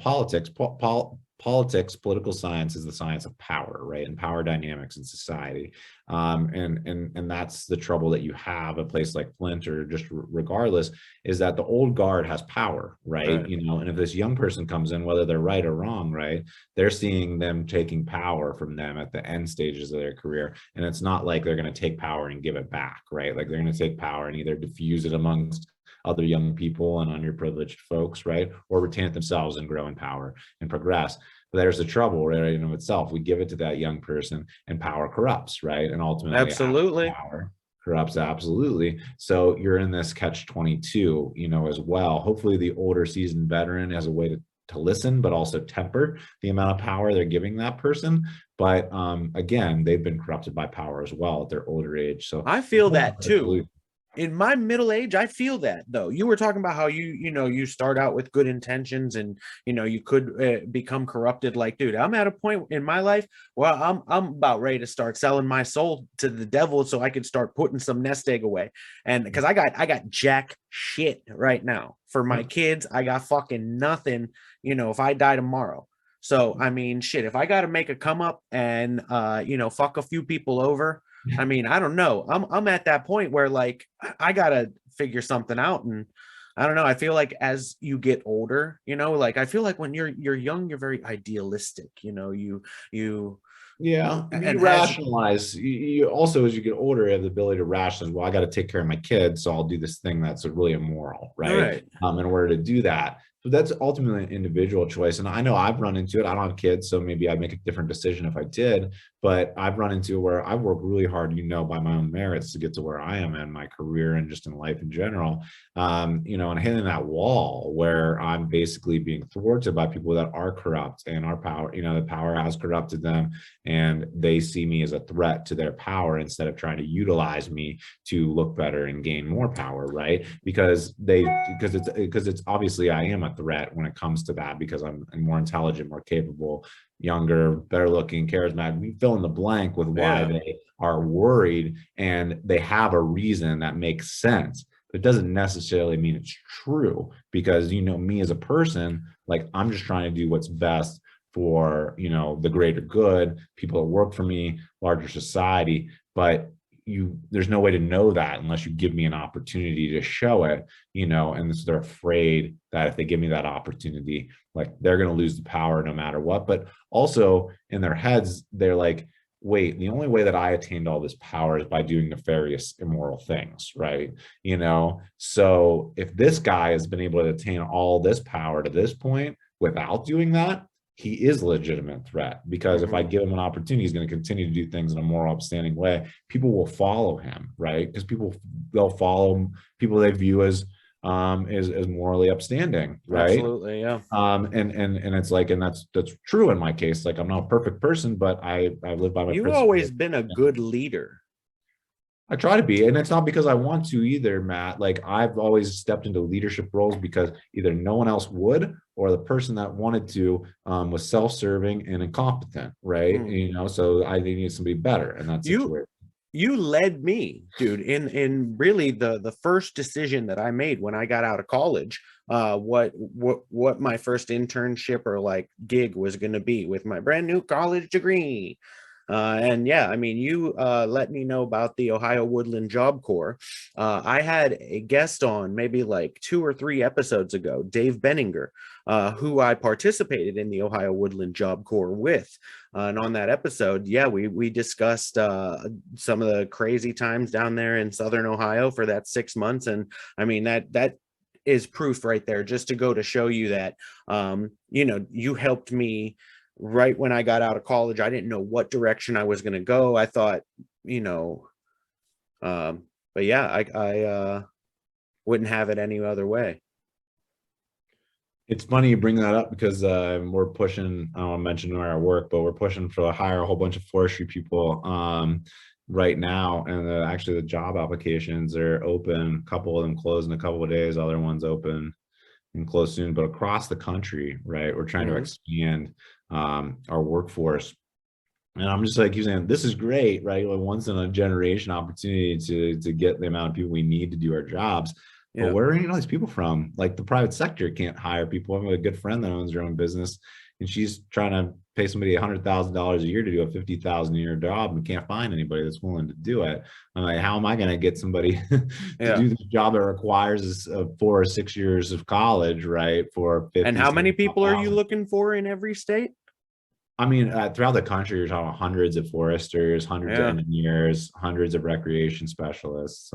political science is the science of power, right? And power dynamics in society. And that's the trouble that you have a place like Flint, or just regardless, is that the old guard has power, right? And if this young person comes in, whether they're right or wrong, right, they're seeing them taking power from them at the end stages of their career. And it's not like they're going to take power and give it back, right? Like, they're going to take power and either diffuse it amongst other young people and underprivileged folks, right, or retain it themselves and grow in power and progress. But there's the trouble, right, in of itself. We give it to that young person, and power corrupts, right? And ultimately, absolutely, power corrupts, absolutely. So you're in this catch-22, as well. Hopefully, the older seasoned veteran has a way to listen, but also temper the amount of power they're giving that person. But again, they've been corrupted by power as well at their older age. So I feel that too. in my middle age, I feel that though. You were talking about how you start out with good intentions, and you could become corrupted. Like, dude, I'm at a point in my life where I'm about ready to start selling my soul to the devil so I could start putting some nest egg away. And because I got jack shit right now for my kids, I got fucking nothing. If I die tomorrow. So I mean, shit, if I got to make a come up and fuck a few people over, I mean, I don't know. I'm at that point where like I gotta figure something out, and I don't know. I feel like as you get older, like I feel like when you're young, you're very idealistic. Yeah, I mean, you and rationalize. You also, as you get older, you have the ability to rationalize. Well, I got to take care of my kids, so I'll do this thing that's really immoral, right? right. In order to do that, so that's ultimately an individual choice. And I know I've run into it. I don't have kids, so maybe I'd make a different decision if I did. But I've run into where I've worked really hard, by my own merits to get to where I am in my career and just in life in general. And hitting that wall where I'm basically being thwarted by people that are corrupt and our power, the power has corrupted them, and they see me as a threat to their power instead of trying to utilize me to look better and gain more power, right? Because it's obviously I am a threat when it comes to that, because I'm more intelligent, more capable, younger, better looking, charismatic. We fill in the blank with why they are worried, and they have a reason that makes sense. But it doesn't necessarily mean it's true, because me as a person, like I'm just trying to do what's best for the greater good, people that work for me, larger society. But there's no way to know that unless you give me an opportunity to show it, and they're afraid that if they give me that opportunity, like they're going to lose the power no matter what. But also in their heads, they're like, wait, the only way that I attained all this power is by doing nefarious, immoral things, right? So if this guy has been able to attain all this power to this point without doing that, he is a legitimate threat, because if I give him an opportunity, he's going to continue to do things in a moral, upstanding way. People will follow him, right? Because they'll follow people they view as morally upstanding, right? Absolutely, yeah. And it's like, and that's true in my case. Like I'm not a perfect person, but I live by my You've principles. always been a good leader. I try to be, and it's not because I want to either, Matt. Like I've always stepped into leadership roles because either no one else would, or the person that wanted to was self-serving and incompetent, right? So I needed somebody better in that situation. You led me, dude, in really the first decision that I made when I got out of college, what my first internship or like gig was going to be with my brand new college degree. And yeah, I mean, you let me know about the Ohio Woodland Job Corps. I had a guest on maybe like 2 or 3 episodes ago, Dave Benninger, who I participated in the Ohio Woodland Job Corps with. And on that episode, yeah, we discussed some of the crazy times down there in Southern Ohio for that 6 months. And I mean, that is proof right there, just to go to show you that, you helped me right when I got out of college. I didn't know what direction I was going to go. I thought, but yeah, I wouldn't have it any other way. It's funny you bring that up, because we're pushing, I don't want to mention where I work, but we're pushing to hire a whole bunch of forestry people right now. And actually the job applications are open. A couple of them close in a couple of days, other ones open and close soon. But across the country, right, we're trying to expand our workforce. And I'm just like, you're saying, this is great, right? Like once in a generation opportunity to get the amount of people we need to do our jobs. But where are all these people from? Like the private sector can't hire people. I have a good friend that owns her own business, and she's trying to pay somebody $100,000 a year to do a $50,000 a year job, and can't find anybody that's willing to do it. I'm like, how am I going to get somebody to do the job that requires 4 or 6 years of college, right? For 50. And how many people are you looking for in every state? I mean, throughout the country, you're talking hundreds of foresters, hundreds of engineers, hundreds of recreation specialists.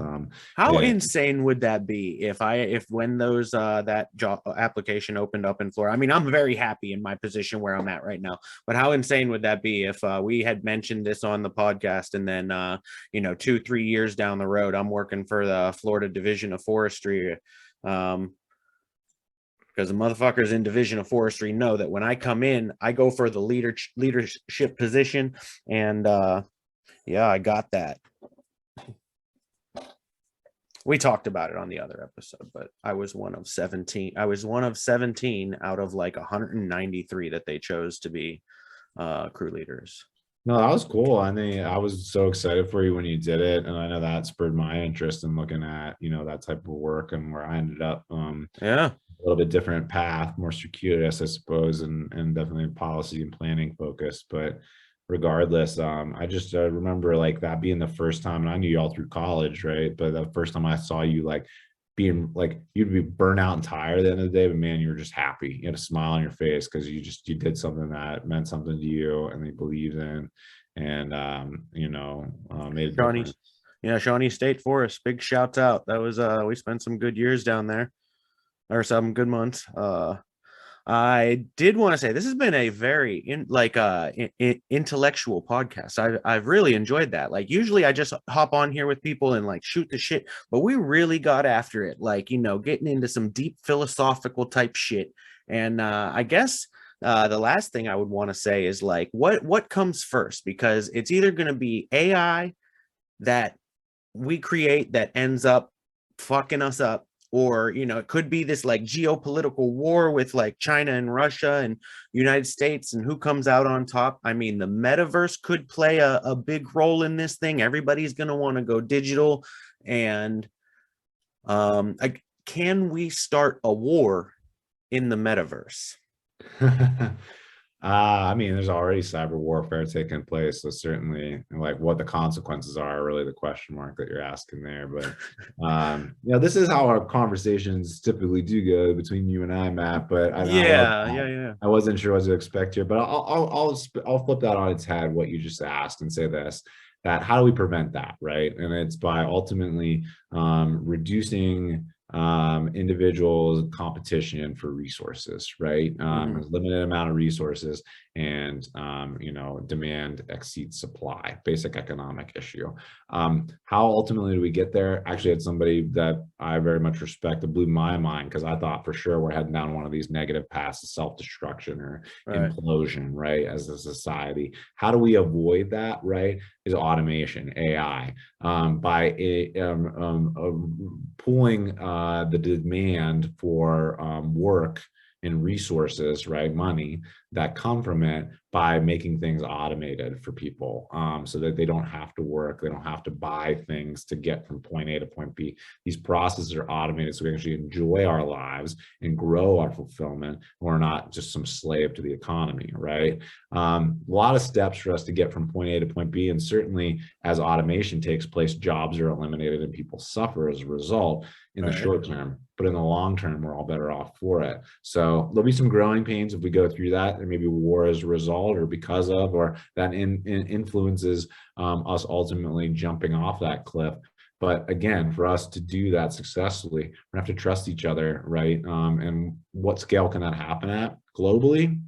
How insane would that be if when those that job application opened up in Florida? I mean, I'm very happy in my position where I'm at right now, but how insane would that be if we had mentioned this on the podcast, and then 2-3 years down the road, I'm working for the Florida Division of Forestry. Because the motherfuckers in Division of Forestry know that when I come in, I go for the leadership position. And yeah, I got that. We talked about it on the other episode, but I was one of 17. I was one of 17 out of like 193 that they chose to be crew leaders. No, that was cool. I mean, I was so excited for you when you did it, and I know that spurred my interest in looking at, that type of work and where I ended up. Yeah. A little bit different path, more circuitous, I suppose, and definitely policy and planning focused. But regardless, I just remember like that being the first time, and I knew you all through college, right? But the first time I saw you, like being like you'd be burnt out and tired at the end of the day, but man, you were just happy. You had a smile on your face because you did something that meant something to you and they believed in, and made a Shawnee, difference. yeah, Shawnee State Forest. Big shouts out. That was we spent some good years down there, or some good months. I did want to say this has been a very intellectual podcast. I've really enjoyed that. Like usually I just hop on here with people and like shoot the shit, but we really got after it. Like, getting into some deep philosophical type shit. And I guess the last thing I would want to say is like what comes first, because it's either going to be AI that we create that ends up fucking us up, or it could be this like geopolitical war with like China and Russia and United States, and who comes out on top. I mean, the metaverse could play a big role in this thing. Everybody's going to want to go digital, and can we start a war in the metaverse? I mean, there's already cyber warfare taking place, so certainly, like, what the consequences are really the question mark that you're asking there. But this is how our conversations typically do go between you and I, Matt. But I love Yeah, that. yeah. I wasn't sure what to expect here, but I'll flip that on its head, what you just asked, and say this: that how do we prevent that, right? And it's by ultimately reducing individuals competition for resources, right? There's a limited amount of resources, and demand exceeds supply. Basic economic issue. How ultimately do we get there? Actually, it's somebody that I very much respect that blew my mind, because I thought for sure we're heading down one of these negative paths of self-destruction or implosion, right? As a society, how do we avoid that? Right? Is automation, AI, by pulling the demand for work and resources, right, money that come from it, by making things automated for people, so that they don't have to work, they don't have to buy things to get from point A to point B. These processes are automated so we actually enjoy our lives and grow our fulfillment. We're not just some slave to the economy, right? A lot of steps for us to get from point A to point B, and certainly as automation takes place, jobs are eliminated and people suffer as a result in the short term, but in the long term, we're all better off for it. So there'll be some growing pains if we go through that, and maybe war as a result, or because of, or that influences us ultimately jumping off that cliff. But again, for us to do that successfully, we have to trust each other, right? And what scale can that happen at globally?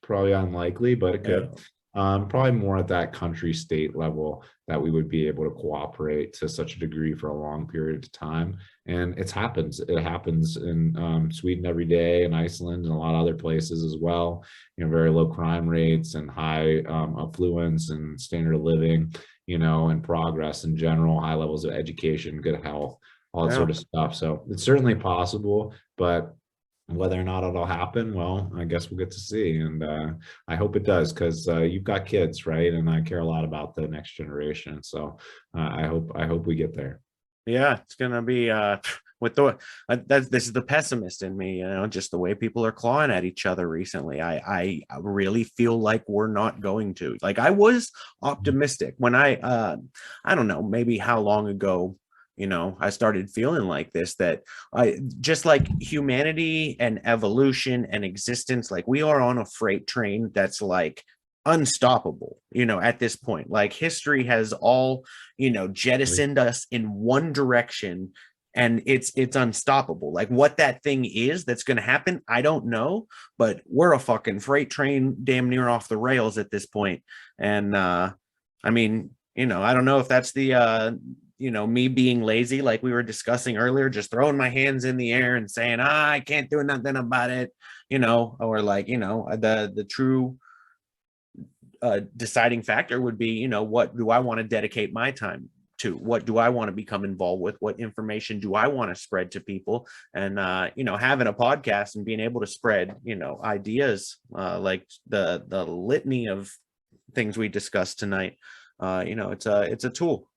Probably unlikely, but it could. Probably more at that country state level that we would be able to cooperate to such a degree for a long period of time. And it happens in Sweden every day, and Iceland and a lot of other places as well. Very low crime rates and high affluence and standard of living, and progress in general, high levels of education, good health, all that sort of stuff. So it's certainly possible, but whether or not it'll happen, well, I guess we'll get to see. And I hope it does, because you've got kids, right? And I care a lot about the next generation. So I hope we get there. Yeah, it's gonna be with the this is the pessimist in me, just the way people are clawing at each other recently. I really feel like we're not going to. Like, I was optimistic when I don't know, maybe how long ago, I started feeling like this, that I just like humanity and evolution and existence, like we are on a freight train that's like unstoppable, at this point. Like, history has all, jettisoned us in one direction, and it's unstoppable. Like, what that thing is that's going to happen, I don't know, but we're a fucking freight train damn near off the rails at this point. And I mean, I don't know if that's the me being lazy, like we were discussing earlier, just throwing my hands in the air and saying, I can't do nothing about it, or like, the true deciding factor would be, what do I want to dedicate my time to? What do I want to become involved with? What information do I want to spread to people? And having a podcast and being able to spread, ideas like the litany of things we discussed tonight, it's a tool.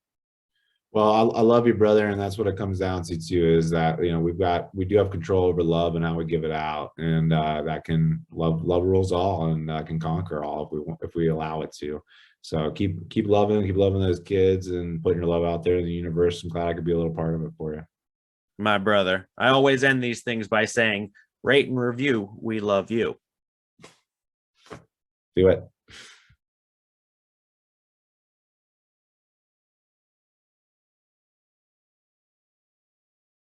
Well, I love you, brother, and that's what it comes down to too. Is that we do have control over love and how we give it out, and that can love rules all, and can conquer all if we allow it to. So keep loving those kids, and putting your love out there in the universe. I'm glad I could be a little part of it for you, my brother. I always end these things by saying, rate and review. We love you. Do it.